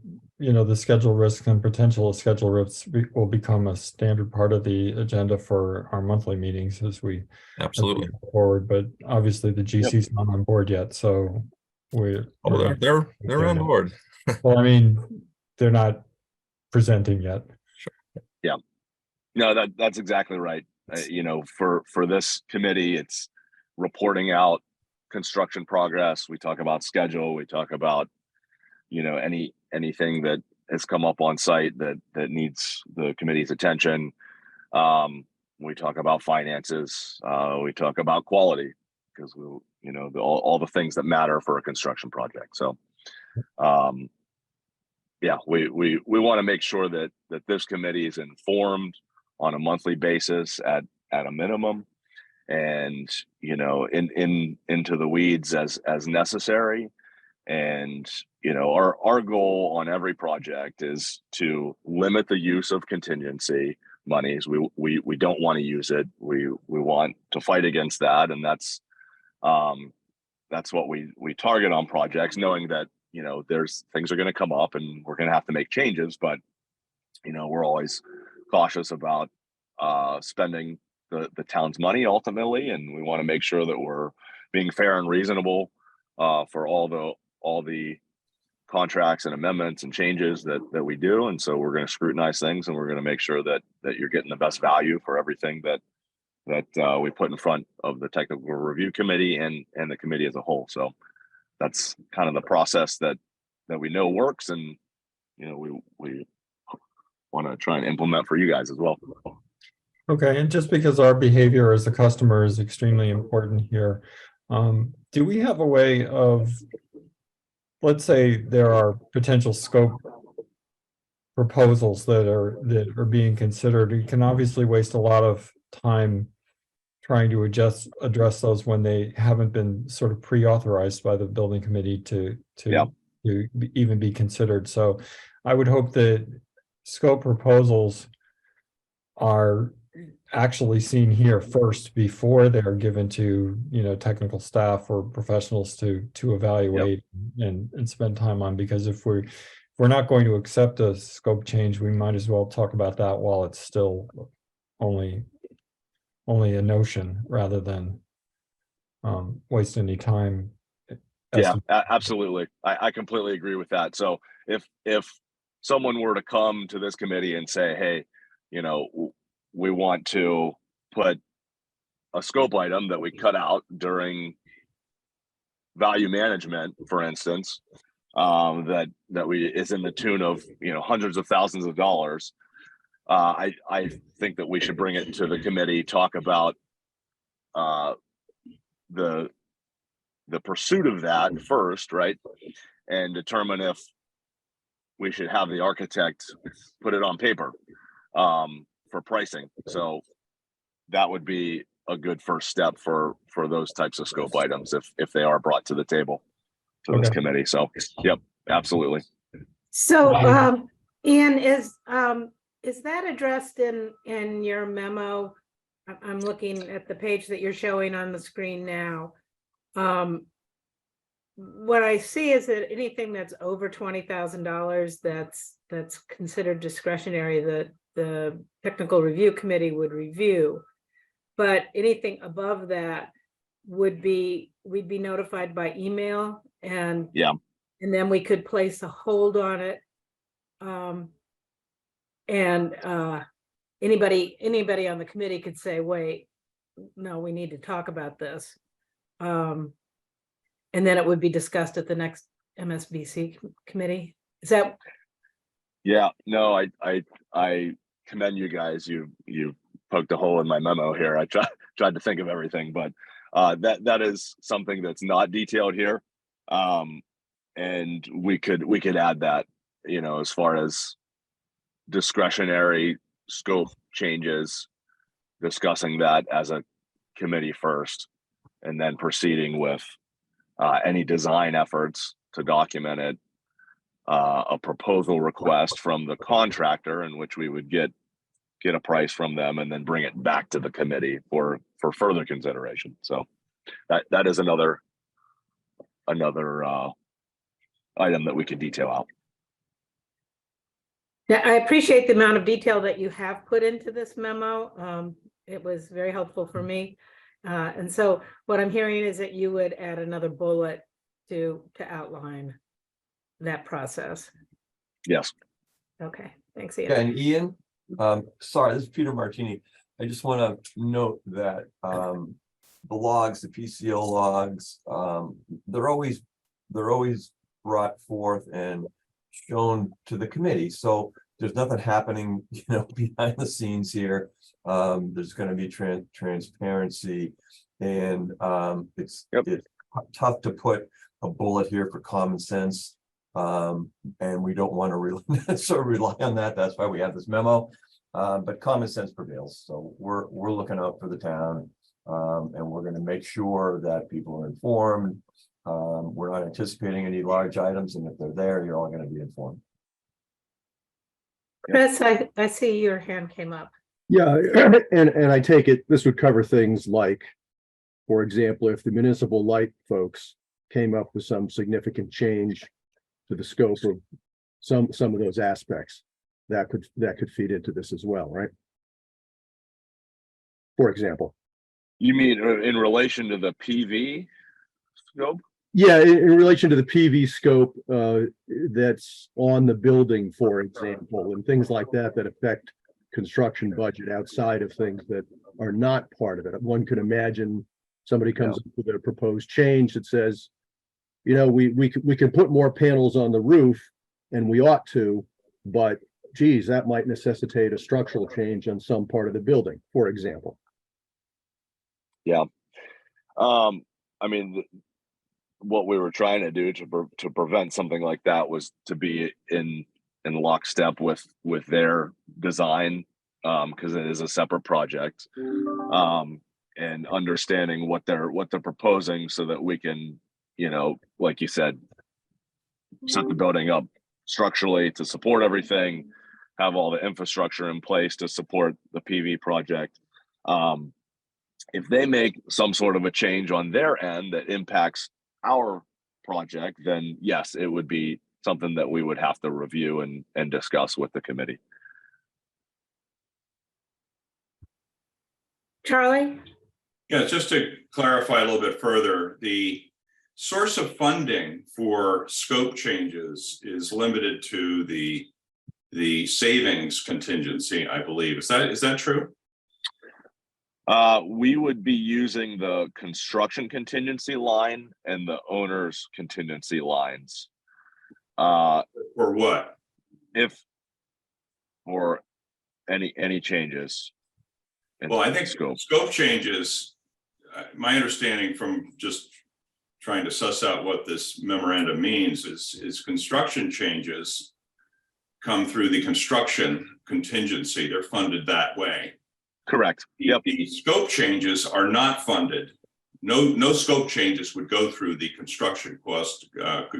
[SPEAKER 5] schedule risk and potential schedule risks will become a standard part of the agenda for our monthly meetings as we
[SPEAKER 10] Absolutely
[SPEAKER 5] go forward. But obviously the GC's not on board yet, so they're
[SPEAKER 10] on board.
[SPEAKER 5] Well, I mean, they're not presenting yet.
[SPEAKER 9] Yeah, no, that's exactly right. You know, for this committee, it's reporting out construction progress. We talk about schedule. We talk about, you know, anything that has come up on site that needs the committee's attention. We talk about finances. We talk about quality, because we, you know, all the things that matter for a construction project. So, yeah, we want to make sure that this committee is informed on a monthly basis at a minimum, and, you know, into the weeds as necessary. And, you know, our goal on every project is to limit the use of contingency monies. We don't want to use it. We want to fight against that, and that's what we target on projects, knowing that, you know, there's things are going to come up and we're going to have to make changes, but, you know, we're always cautious about spending the town's money ultimately, and we want to make sure that we're being fair and reasonable for all the contracts and amendments and changes that we do. And so we're going to scrutinize things, and we're going to make sure that you're getting the best value for everything that we put in front of the technical review committee and the committee as a whole. So that's kind of the process that we know works, and, you know, we want to try and implement for you guys as well.
[SPEAKER 5] Okay, and just because our behavior as a customer is extremely important here, do we have a way of, let's say there are potential scope proposals that are being considered. You can obviously waste a lot of time trying to address those when they haven't been sort of pre-authorized by the building committee to even be considered. So I would hope that scope proposals are actually seen here first before they're given to, you know, technical staff or professionals to evaluate and spend time on. Because if we're not going to accept a scope change, we might as well talk about that while it's still only a notion, rather than waste any time.
[SPEAKER 9] Yeah, absolutely. I completely agree with that. So if someone were to come to this committee and say, hey, you know, we want to put a scope item that we cut out during value management, for instance, that is in the tune of, you know, hundreds of thousands of dollars. I think that we should bring it to the committee, talk about the pursuit of that first, right? And determine if we should have the architect put it on paper for pricing. So that would be a good first step for those types of scope items if they are brought to the table to this
[SPEAKER 5] Okay.
[SPEAKER 9] committee. So, yep, absolutely.
[SPEAKER 1] So, Ian, is that addressed in your memo? I'm looking at the page that you're showing on the screen now. What I see is that anything that's over $20,000 that's considered discretionary, that the technical review committee would review. But anything above that we'd be notified by email, and then we could place a hold on it. Anybody on the committee could say, wait, no, we need to talk about this. And then it would be discussed at the next MSBC committee. Is that?
[SPEAKER 9] Yeah, no, I commend you guys. You poked a hole in my memo here. I tried to think of everything, but that is something that's not detailed here. And we could add that, as far as discretionary scope changes, discussing that as a committee first, and then proceeding with any design efforts to document it, a proposal request from the contractor in which we would get a price from them and then bring it back to the committee for further consideration. So that is another item that we could detail out.
[SPEAKER 1] Yeah, I appreciate the amount of detail that you have put into this memo. It was very helpful for me. And so what I'm hearing is that you would add another bullet to outline that process.
[SPEAKER 9] Yes.
[SPEAKER 1] Okay, thanks, Ian.
[SPEAKER 13] Yeah, and Ian, sorry, this is Peter Martini. I just want to note that the logs, the PCO logs, they're always brought forth and shown to the committee. So there's nothing happening, behind the scenes here. There's going to be transparency, and it's tough to put a bullet here for common sense. And we don't want to necessarily rely on that. That's why we have this memo. But common sense prevails. So we're looking out for the town, and we're going to make sure that people are informed. We're not anticipating any large items, and if they're there, you're all going to be informed.
[SPEAKER 1] Chris, I see your hand came up.
[SPEAKER 2] Yeah, and I take it this would cover things like, for example, if the municipal light folks came up with some significant change to the scope of some of those aspects, that could feed into this as well, right? For example.
[SPEAKER 9] You mean in relation to the PV scope?
[SPEAKER 2] Yeah, in relation to the PV scope that's on the building, for example, and things like that affect construction budget outside of things that are not part of it. One could imagine somebody comes up with a proposed change that says, we can put more panels on the roof, and we ought to, but geez, that might necessitate a structural change on some part of the building, for example.
[SPEAKER 9] Yeah. I mean, what we were trying to do to prevent something like that was to be in lockstep with their design, because it is a separate project, and understanding what they're proposing so that we can, like you said, set the building up structurally to support everything, have all the infrastructure in place to support the PV project. If they make some sort of a change on their end that impacts our project, then yes, it would be something that we would have to review and discuss with the committee.
[SPEAKER 1] Charlie?
[SPEAKER 7] Yeah, just to clarify a little bit further, the source of funding for scope changes is limited to the savings contingency, I believe. Is that true?
[SPEAKER 9] We would be using the construction contingency line and the owner's contingency lines.
[SPEAKER 7] Or what?
[SPEAKER 9] For any changes.
[SPEAKER 7] Well, I think scope changes, my understanding from just trying to suss out what this memorandum means is construction changes come through the construction contingency. They're funded that way.
[SPEAKER 9] Correct. Yep.
[SPEAKER 7] The scope changes are not funded. No scope changes would go through the construction cost,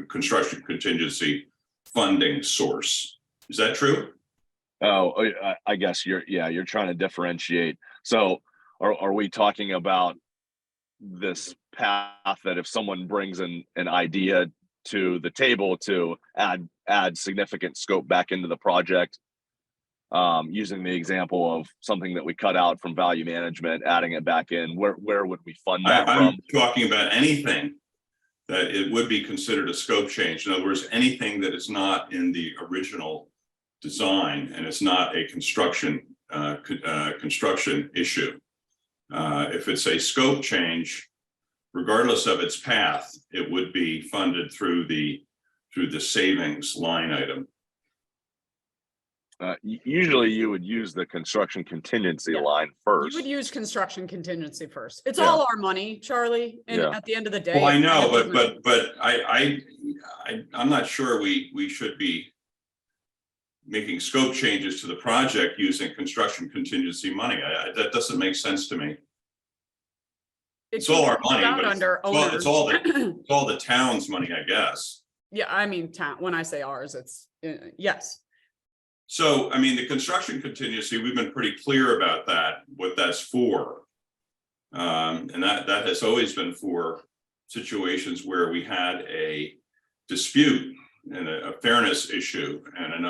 [SPEAKER 7] construction contingency funding source. Is that true?
[SPEAKER 9] Oh, I guess you're trying to differentiate. So are we talking about this path that if someone brings an idea to the table to add significant scope back into the project, using the example of something that we cut out from value management, adding it back in, where would we fund that
[SPEAKER 7] I'm
[SPEAKER 9] from?
[SPEAKER 7] talking about anything that it would be considered a scope change. In other words, anything that is not in the original design and it's not a construction issue. If it's a scope change, regardless of its path, it would be funded through the savings line item.
[SPEAKER 9] Usually you would use the construction contingency
[SPEAKER 3] Yeah.
[SPEAKER 9] I'm
[SPEAKER 3] You would use construction contingency first. It's all our money, Charlie. And
[SPEAKER 9] Yeah.
[SPEAKER 3] at the end of the day.
[SPEAKER 7] Well, I
[SPEAKER 3] it
[SPEAKER 7] know,
[SPEAKER 3] kind of
[SPEAKER 7] but I'm not sure we should be making scope changes to the project using construction contingency money. That doesn't make sense to me. It's all our money, but it's all the town's money, I guess.
[SPEAKER 3] Yeah, I mean, when I say ours, it's, yes.
[SPEAKER 7] So, I mean, the construction contingency, we've been pretty clear about that, what that's for. And that has always been for situations where we had a dispute and a fairness issue and an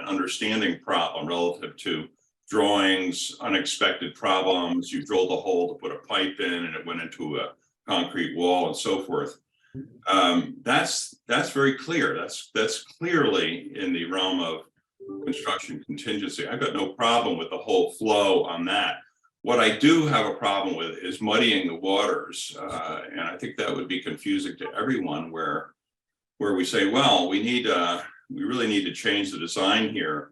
[SPEAKER 7] understanding problem relative to drawings, unexpected problems. You drilled a hole to put a pipe in and it went into a concrete wall and so forth. That's very clear. That's clearly in the realm of construction contingency. I've got no problem with the whole flow on that. What I do have a problem with is muddying the waters, and I think that would be confusing to everyone. Where we say, well, we really need to change the design here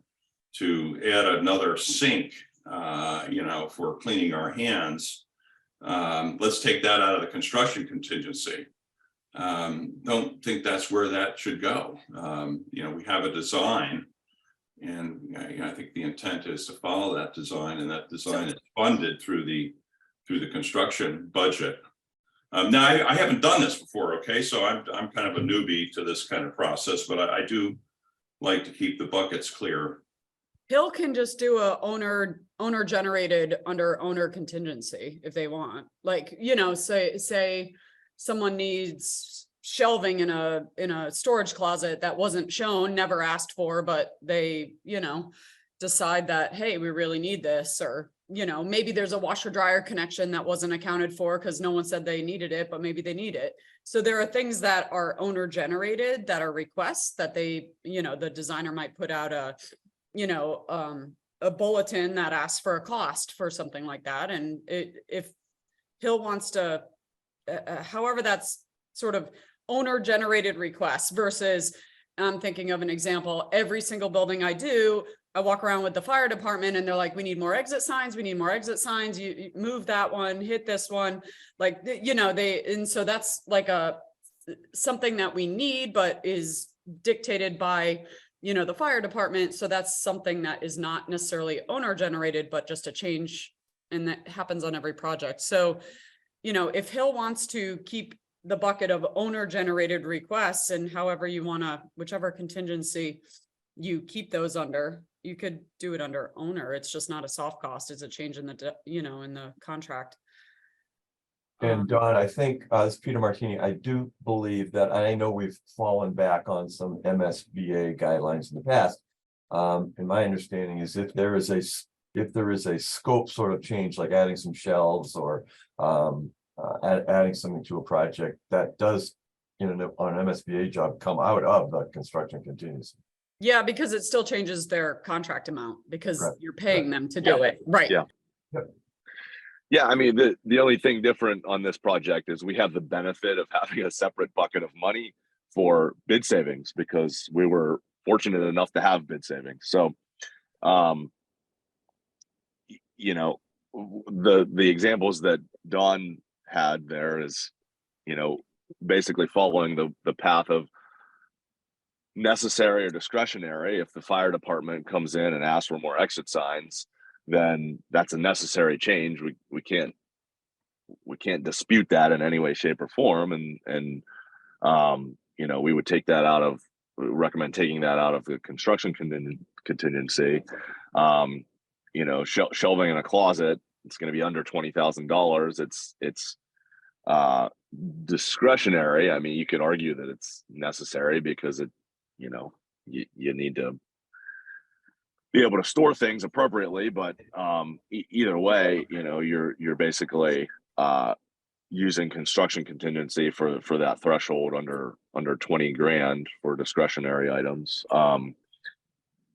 [SPEAKER 7] to add another sink, for cleaning our hands. Let's take that out of the construction contingency. Don't think that's where that should go. We have a design, and I think the intent is to follow that design, and that design is funded through the construction budget. Now I haven't done this before, okay, so I'm kind of a newbie to this kind of process, but I do like to keep the buckets clear.
[SPEAKER 3] Hill can just do a owner generated under owner contingency if they want. Like, say someone needs shelving in a storage closet that wasn't shown, never asked for, but they, decide that, hey, we really need this, or, maybe there's a washer dryer connection that wasn't accounted for because no one said they needed it, but maybe they need it. So there are things that are owner generated that are requests that they, the designer might put out a bulletin that asks for a cost for something like that. And if Hill wants to, however, that's sort of owner generated requests versus, I'm thinking of an example, every single building I walk around with the fire department and they're like, we need more exit signs. We need more exit signs. You move that one, hit this one. Like, and so that's like something that we need, but is dictated by, the fire department. So that's something that is not necessarily owner generated, but just a change. And that happens on every project. So, if Hill wants to keep the bucket of owner generated requests and however you want to, whichever contingency you keep those under, you could do it under owner. It's just not a soft cost. It's a change in the, in the contract.
[SPEAKER 13] And Don, I think, this is Peter Martini, I do believe that, I know we've fallen back on some MSBA guidelines in the past. And my understanding is if there is a scope sort of change, like adding some shelves or adding something to a project, that does, on an MSBA job, come out of the construction contingency.
[SPEAKER 3] Yeah, because it still changes their contract amount because
[SPEAKER 13] Right.
[SPEAKER 3] you're paying them to do it. Right.
[SPEAKER 9] Yeah. Yeah, I mean, the only thing different on this project is we have the benefit of having a separate bucket of money for bid savings because we were fortunate enough to have bid savings. So, the examples that Dawn had there is, basically following the path of necessary or discretionary. If the fire department comes in and asks for more exit signs, then that's a necessary change. We can't dispute that in any way, shape, or form. And you know, we would recommend taking that out of the construction contingency. You know, shelving in a closet, it's going to be under $20,000. It's discretionary. I mean, you could argue that it's necessary because you know, you need to be able to store things appropriately, but either way, you know, you're basically using construction contingency for that threshold under 20 grand for discretionary items.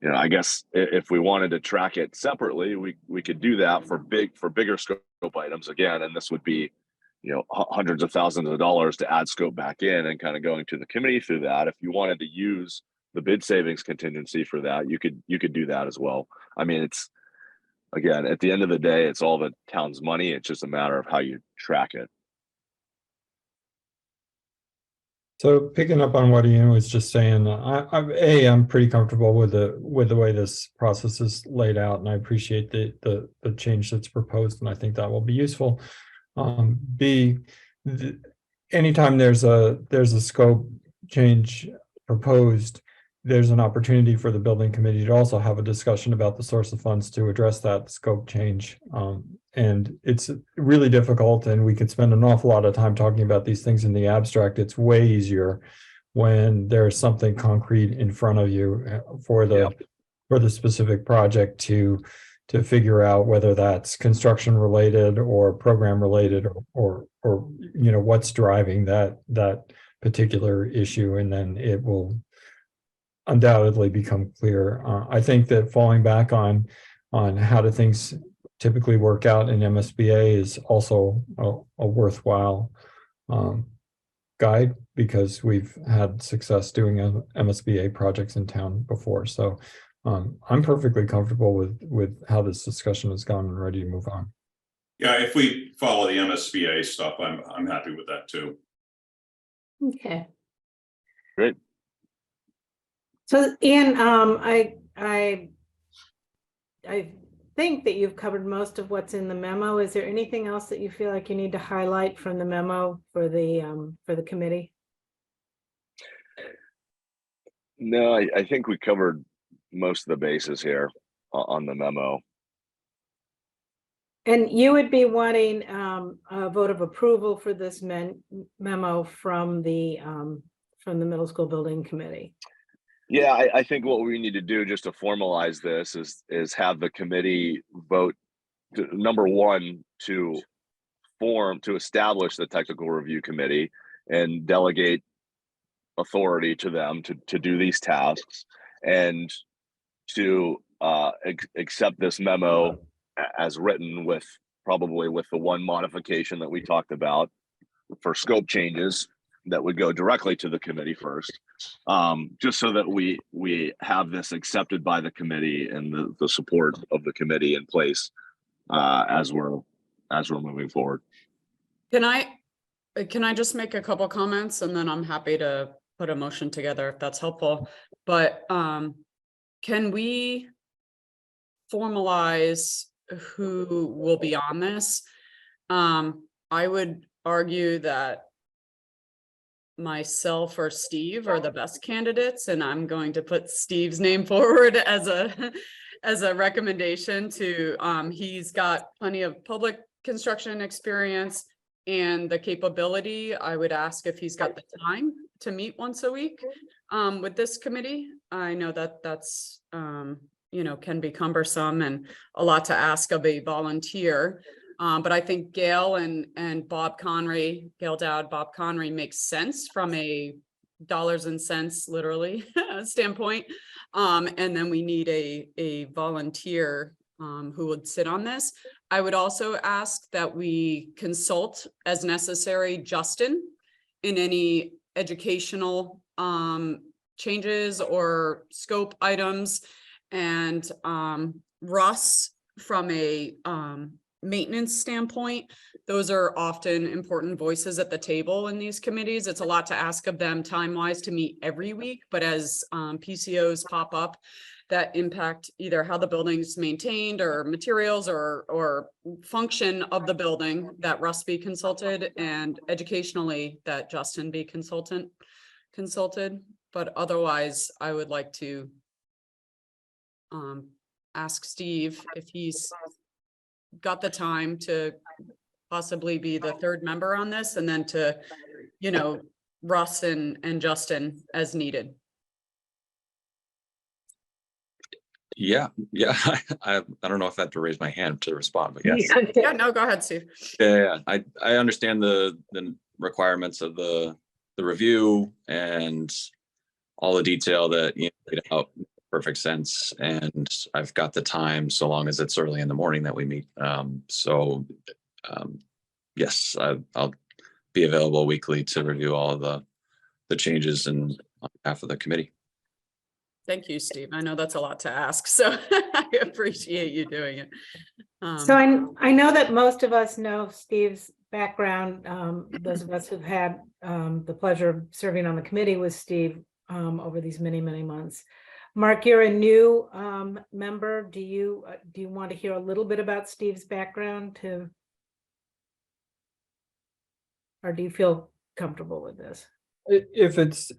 [SPEAKER 9] You know, I guess if we wanted to track it separately, we could do that for bigger scope items again, and this would be, you know, hundreds of thousands of dollars to add scope back in and kind of going to the committee through that. If you wanted to use the bid savings contingency for that, you could do that as well. I mean, it's, again, at the end of the day, it's all the town's money. It's just a matter of how you track it.
[SPEAKER 5] So picking up on what Ian was just saying, I'm pretty comfortable with the way this process is laid out, and I appreciate the change that's proposed, and I think that will be useful. B, anytime there's a scope change proposed, there's an opportunity for the building committee to also have a discussion about the source of funds to address that scope change. And it's really difficult, and we could spend an awful lot of time talking about these things in the abstract. It's way easier when there's something concrete in front of you for the specific project to figure out whether that's construction related or program related or you know, what's driving that particular issue, and then it will undoubtedly become clear. I think that falling back on how do things typically work out in MSBA is also a worthwhile guide, because we've had success doing MSBA projects in town before. So I'm perfectly comfortable with how this discussion has gone and ready to move on.
[SPEAKER 7] Yeah, if we follow the MSBA stuff, I'm happy with that too.
[SPEAKER 1] Okay.
[SPEAKER 9] Great.
[SPEAKER 1] So Ian, I think that you've covered most of what's in the memo. Is there anything else that you feel like you need to highlight from the memo for the committee?
[SPEAKER 9] No, I think we covered most of the bases here on the memo.
[SPEAKER 1] And you would be wanting a vote of approval for this memo from the middle school building committee.
[SPEAKER 9] Yeah, I think what we need to do just to formalize this is have the committee vote number one to establish the technical review committee and delegate authority to them to do these tasks, and to accept this memo as written, with the one modification that we talked about for scope changes that would go directly to the committee first, just so that we have this accepted by the committee and the support of the committee in place as we're moving forward.
[SPEAKER 3] Can I just make a couple comments, and then I'm happy to put a motion together if that's helpful. But can we formalize who will be on this? I would argue that myself or Steve are the best candidates, and I'm going to put Steve's name forward as a recommendation to, he's got plenty of public construction experience and the capability. I would ask if he's got the time to meet once a week with this committee. I know that that's you know, can be cumbersome and a lot to ask of a volunteer. But I think Gail and Bob Conry, Gail Dowd, Bob Conry makes sense from a dollars and cents literally standpoint. And then we need a volunteer who would sit on this. I would also ask that we consult as necessary Justin in any educational changes or scope items, and Russ from a maintenance standpoint, those are often important voices at the table in these committees. It's a lot to ask of them time-wise to meet every week, but as PCOs pop up that impact either how the building's maintained or materials or function of the building, that Russ be consulted, and educationally that Justin be consulted. But otherwise, I would like to ask Steve if he's got the time to possibly be the third member on this, and then to, you know, Russ and Justin as needed.
[SPEAKER 6] Yeah, I don't know if I have to raise my hand to respond, but yes.
[SPEAKER 3] Yeah, no, go ahead, Steve.
[SPEAKER 6] Yeah, I understand the requirements of the review and all the detail that you laid out. Perfect sense, and I've got the time so long as it's early in the morning that we meet. Yes, I'll be available weekly to review all of the changes and on behalf of the committee.
[SPEAKER 3] Thank you, Steve. I know that's a lot to ask, so I appreciate you doing it.
[SPEAKER 1] So I know that most of us know Steve's background. Those of us who've had the pleasure of serving on the committee with Steve over these many, many months. Mark, you're a new member. Do you want to hear a little bit about Steve's background too? Or do you feel comfortable with this?
[SPEAKER 5] If it's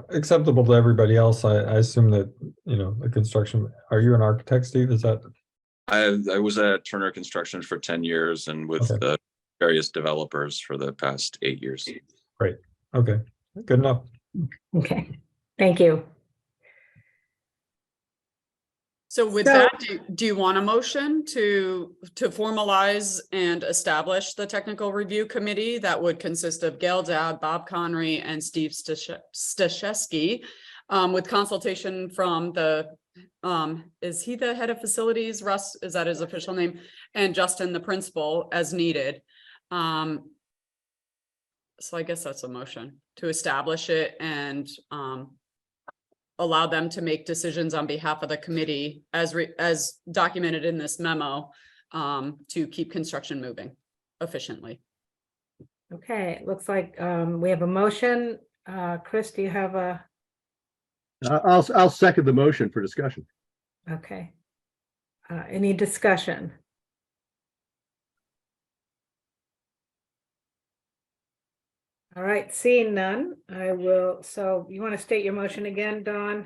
[SPEAKER 5] acceptable to everybody else, I assume that, you know, the construction, are you an architect, Steve? Is that?
[SPEAKER 6] I was at Turner Construction for 10 years and with the various developers for the past 8 years.
[SPEAKER 5] Great. Okay, good enough.
[SPEAKER 1] Okay, thank you.
[SPEAKER 3] So with that, do you want a motion to formalize and establish the technical review committee that would consist of Gail Dowd, Bob Conry, and Steve Stashewski, with consultation from the, is he the head of facilities? Russ, is that his official name? And Justin, the principal, as needed. So I guess that's a motion to establish it and allow them to make decisions on behalf of the committee as documented in this memo, to keep construction moving efficiently.
[SPEAKER 1] Okay, it looks like we have a motion. Chris, do you have a?
[SPEAKER 2] I'll second the motion for discussion.
[SPEAKER 1] Okay. Any discussion? All right, seeing none, I will. So you want to state your motion again, Dawn?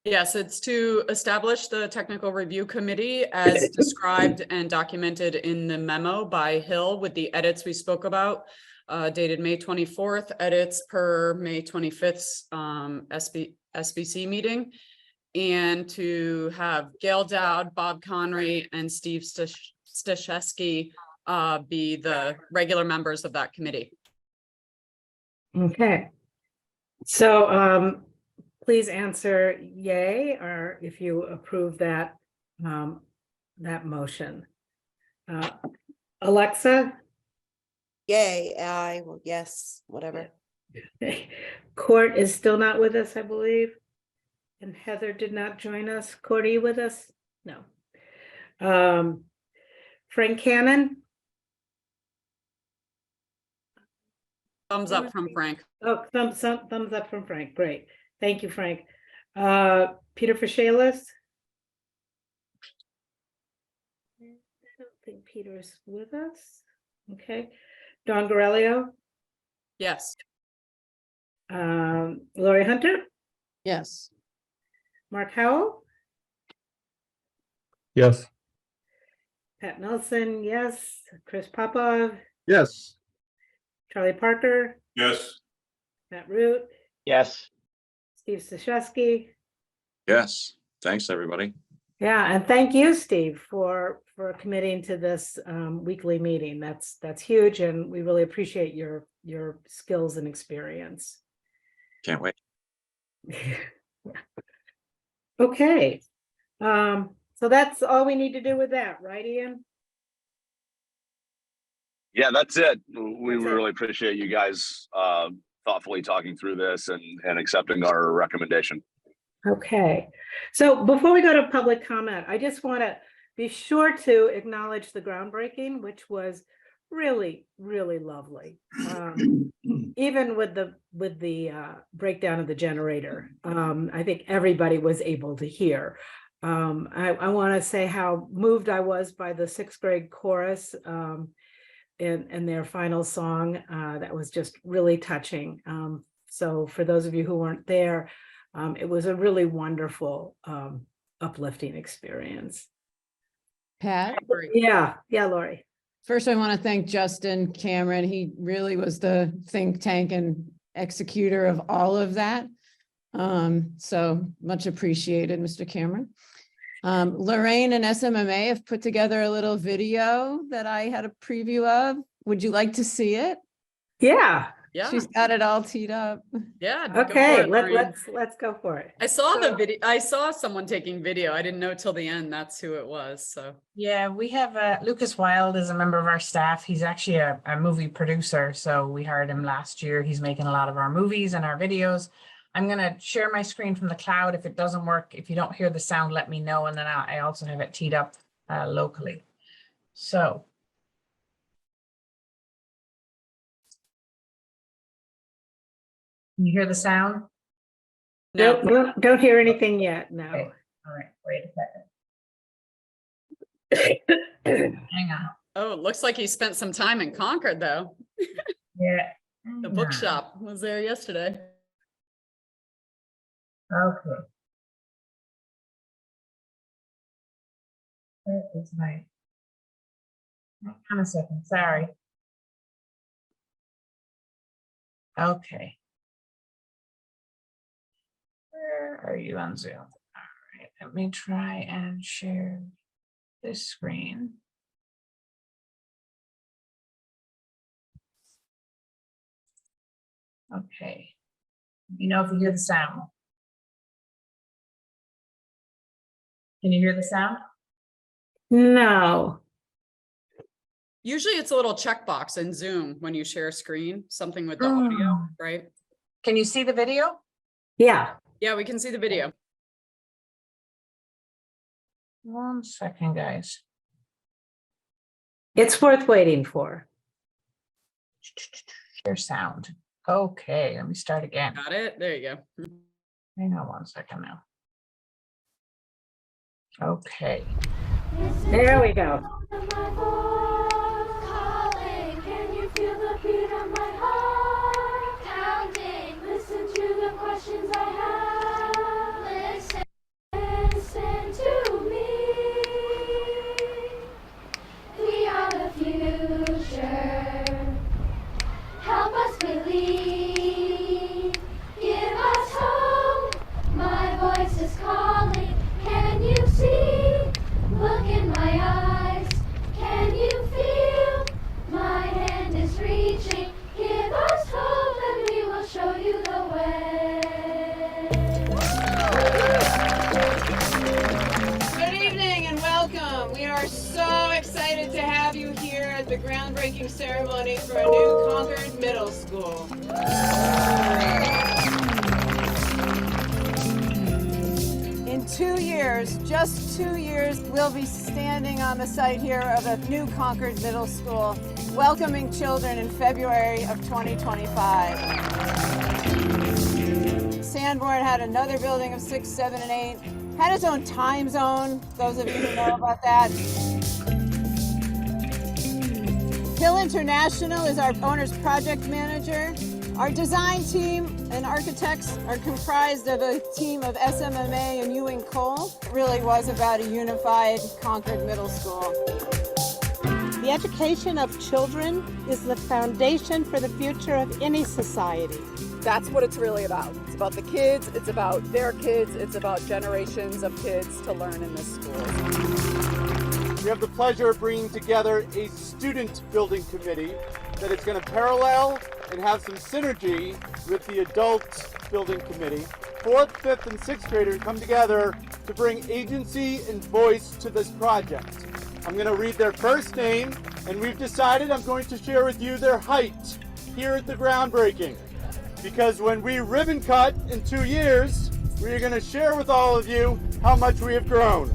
[SPEAKER 3] Yes, it's to establish the technical review committee as described and documented in the memo by Hill with the edits we spoke about, dated May 24th, edits per May 25th SBC meeting, and to have Gail Dowd, Bob Conry, and Steve Stashewski be the regular members of that committee.
[SPEAKER 1] Okay. So please answer yay, or if you approve that that motion. Alexa?
[SPEAKER 12] Yay, I will, yes, whatever.
[SPEAKER 1] Court is still not with us, I believe. And Heather did not join us. Court, are you with us? No. Frank Cannon?
[SPEAKER 3] Thumbs up from Frank.
[SPEAKER 1] Oh, thumbs up from Frank. Great. Thank you, Frank. Peter Fashalis? I don't think Peter is with us. Okay. Don Gorelio?
[SPEAKER 3] Yes.
[SPEAKER 1] Lori Hunter?
[SPEAKER 4] Yes.
[SPEAKER 1] Mark Howell?
[SPEAKER 5] Yes.
[SPEAKER 1] Pat Nelson, yes. Chris Popov?
[SPEAKER 2] Yes.
[SPEAKER 1] Charlie Parker?
[SPEAKER 7] Yes.
[SPEAKER 1] Matt Root?
[SPEAKER 13] Yes.
[SPEAKER 1] Steve Stashewski?
[SPEAKER 6] Yes, thanks, everybody.
[SPEAKER 1] Yeah, and thank you, Steve, for committing to this weekly meeting. That's huge, and we really appreciate your skills and experience.
[SPEAKER 6] Can't wait.
[SPEAKER 1] Okay, so that's all we need to do with that, right, Ian?
[SPEAKER 9] Yeah, that's it. We
[SPEAKER 1] That's it.
[SPEAKER 9] really appreciate you guys thoughtfully talking through this and accepting our recommendation.
[SPEAKER 1] Okay, so before we go to public comment, I just want to be sure to acknowledge the groundbreaking, which was really, really lovely. Even with the breakdown of the generator, I think everybody was able to hear. I want to say how moved I was by the 6th grade chorus in their final song. That was just really touching. So for those of you who weren't there, it was a really wonderful, uplifting experience.
[SPEAKER 4] Pat?
[SPEAKER 1] Yeah, Lori.
[SPEAKER 4] First, I want to thank Justin Cameron. He really was the think tank and executor of all of that. So much appreciated, Mr. Cameron. Lorraine and SMMA have put together a little video that I had a preview of. Would you like to see it?
[SPEAKER 1] Yeah.
[SPEAKER 3] Yeah,
[SPEAKER 4] She's got it all teed up.
[SPEAKER 3] yeah. go for
[SPEAKER 1] Okay,
[SPEAKER 3] it, Lorraine.
[SPEAKER 1] let's go for it.
[SPEAKER 3] I saw
[SPEAKER 1] So-
[SPEAKER 3] the video. I saw someone taking video. I didn't know till the end that's who it was. So
[SPEAKER 14] Yeah, we have Lucas Wilde is a member of our staff. He's actually a movie producer. So we hired him last year. He's making a lot of our movies and our videos. I'm going to share my screen from the cloud. If it doesn't work, if you don't hear the sound, let me know. And then I also have it teed up locally. So. Can you hear the sound?
[SPEAKER 3] no,
[SPEAKER 1] Don't hear anything yet. No.
[SPEAKER 14] Okay. All right, wait a second. Hang on.
[SPEAKER 3] oh, it looks like he spent some time in Concord though.
[SPEAKER 14] Yeah.
[SPEAKER 3] The
[SPEAKER 14] hang on.
[SPEAKER 3] bookshop was there yesterday.
[SPEAKER 14] Okay. Where is my? Hang on a second, sorry. Okay. Where are you on Zoom? All right, let me try and share this screen. Okay. You know if you hear the sound. Can you hear the sound?
[SPEAKER 1] No.
[SPEAKER 3] Usually it's a little checkbox in Zoom when you share a screen, something with the audio,
[SPEAKER 14] Oh.
[SPEAKER 3] right?
[SPEAKER 14] Can you see the video?
[SPEAKER 1] Yeah.
[SPEAKER 3] Yeah, we can see the video.
[SPEAKER 14] 1 second, guys.
[SPEAKER 1] It's worth waiting for.
[SPEAKER 14] Share sound. Okay, let me start again.
[SPEAKER 3] Got it? There you go.
[SPEAKER 14] Hang on 1 second now. Okay.
[SPEAKER 1] There we go.
[SPEAKER 15] Can you feel the beat of my heart pounding? Listen to the questions I have. Listen to me. We are the future. Help us believe. Give us hope. My voice is calling. Can you see? Look in my eyes. Can you feel? My hand is reaching. Give us hope and we will show you the way.
[SPEAKER 4] Good evening and welcome. We are so excited to have you here at the groundbreaking ceremony for a new Concord Middle School. In 2 years, just 2 years, we'll be standing on the site here of a new Concord Middle School, welcoming children in February of 2025. Sanborn had another building of 6, 7, and 8, had its own time zone, those of you who know about that. Hill International is our owner's project manager. Our design team and architects are comprised of a team of SMMA and Ewing Cole. It really was about a unified Concord Middle School.
[SPEAKER 16] The education of children is the foundation for the future of any society.
[SPEAKER 17] That's what it's really about. It's about the kids, it's about their kids, it's about generations of kids to learn in this school.
[SPEAKER 18] We have the pleasure of bringing together a student building committee that is going to parallel and have some synergy with the adult building committee. 4th, 5th, and 6th graders come together to bring agency and voice to this project. I'm going to read their first name, and we've decided I'm going to share with you their height here at the groundbreaking. Because when we ribbon cut in 2 years, we are going to share with all of you how much we have grown.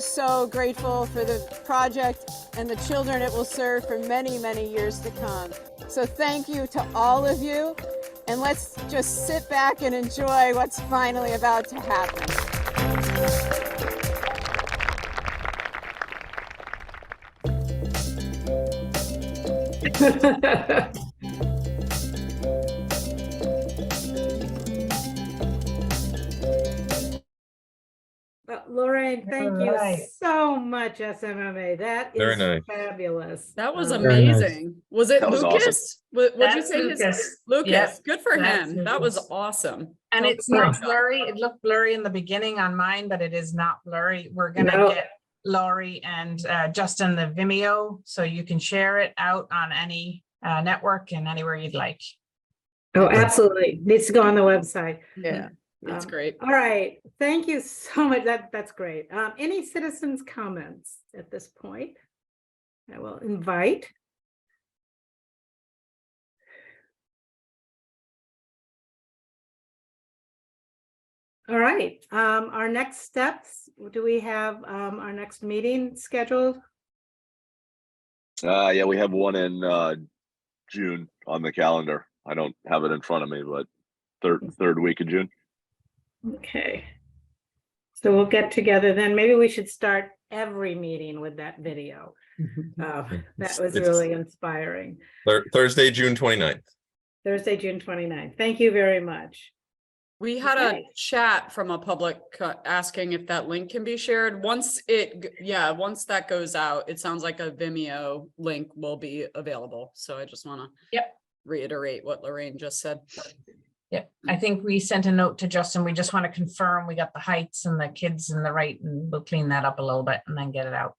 [SPEAKER 4] so grateful for the project and the children it will serve for many, many years to come. So thank you to all of you. And let's just sit back and enjoy what's finally about to happen.
[SPEAKER 1] Lorraine, thank you
[SPEAKER 14] Right.
[SPEAKER 1] so much, SMMA. That
[SPEAKER 10] Very
[SPEAKER 1] is
[SPEAKER 10] nice.
[SPEAKER 1] fabulous.
[SPEAKER 3] That was
[SPEAKER 5] Very nice.
[SPEAKER 3] amazing. Was it
[SPEAKER 9] That was awesome.
[SPEAKER 3] Lucas? What'd you
[SPEAKER 14] That's
[SPEAKER 3] say?
[SPEAKER 14] Lucas.
[SPEAKER 3] Lucas.
[SPEAKER 14] Yep,
[SPEAKER 3] Good for
[SPEAKER 14] that's
[SPEAKER 3] him. That was
[SPEAKER 14] Lucas.
[SPEAKER 3] awesome.
[SPEAKER 14] And
[SPEAKER 3] Tell
[SPEAKER 14] it's
[SPEAKER 3] the
[SPEAKER 14] not
[SPEAKER 3] story.
[SPEAKER 14] blurry. It looked blurry in the beginning on mine, but it is not blurry. We're gonna
[SPEAKER 1] No.
[SPEAKER 14] get Laurie and Justin the Vimeo, so you can share it out on any network and anywhere you'd like.
[SPEAKER 1] Oh, absolutely. Needs to go on the website.
[SPEAKER 3] Yeah, it's great.
[SPEAKER 1] All right. Thank you so much. That's great. Any citizens' comments at this point? I will invite. All right. Our next steps, do we have our next meeting scheduled?
[SPEAKER 9] Yeah, we have one in June on the calendar. I don't have it in front of me, but third week of June.
[SPEAKER 1] Okay. So we'll get together then. Maybe we should start every meeting with that video. That was really inspiring.
[SPEAKER 10] Thursday, June 29th.
[SPEAKER 1] Thursday, June 29th. Thank you very much.
[SPEAKER 3] We had
[SPEAKER 1] Okay.
[SPEAKER 3] a chat from a public asking if that link can be shared. Once that goes out, it sounds like a Vimeo link will be available. So I just want to reiterate what Lorraine just said.
[SPEAKER 14] Yeah, I think we sent a note to Justin. We just want to confirm we got the heights and the kids in the right, and we'll clean that up a little bit and then get it out.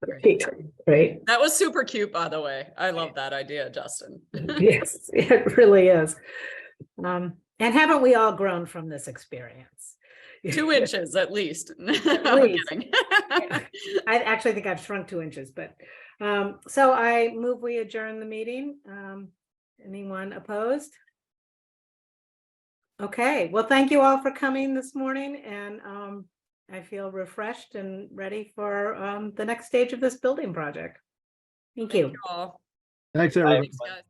[SPEAKER 1] Great.
[SPEAKER 3] That was super cute, by the way. I love that idea, Justin.
[SPEAKER 1] Yes, it really is. And haven't we all grown from this experience?
[SPEAKER 3] 2 inches at least.
[SPEAKER 1] At
[SPEAKER 3] I'm
[SPEAKER 1] least.
[SPEAKER 3] kidding.
[SPEAKER 1] I actually think I've shrunk 2 inches, but so I move we adjourn the meeting. Anyone opposed? Okay, well, thank you all for coming this morning, and I feel refreshed and ready for the next stage of this building project. Thank you.
[SPEAKER 3] Thank you all.
[SPEAKER 2] Thanks, everybody.
[SPEAKER 3] Thanks, guys.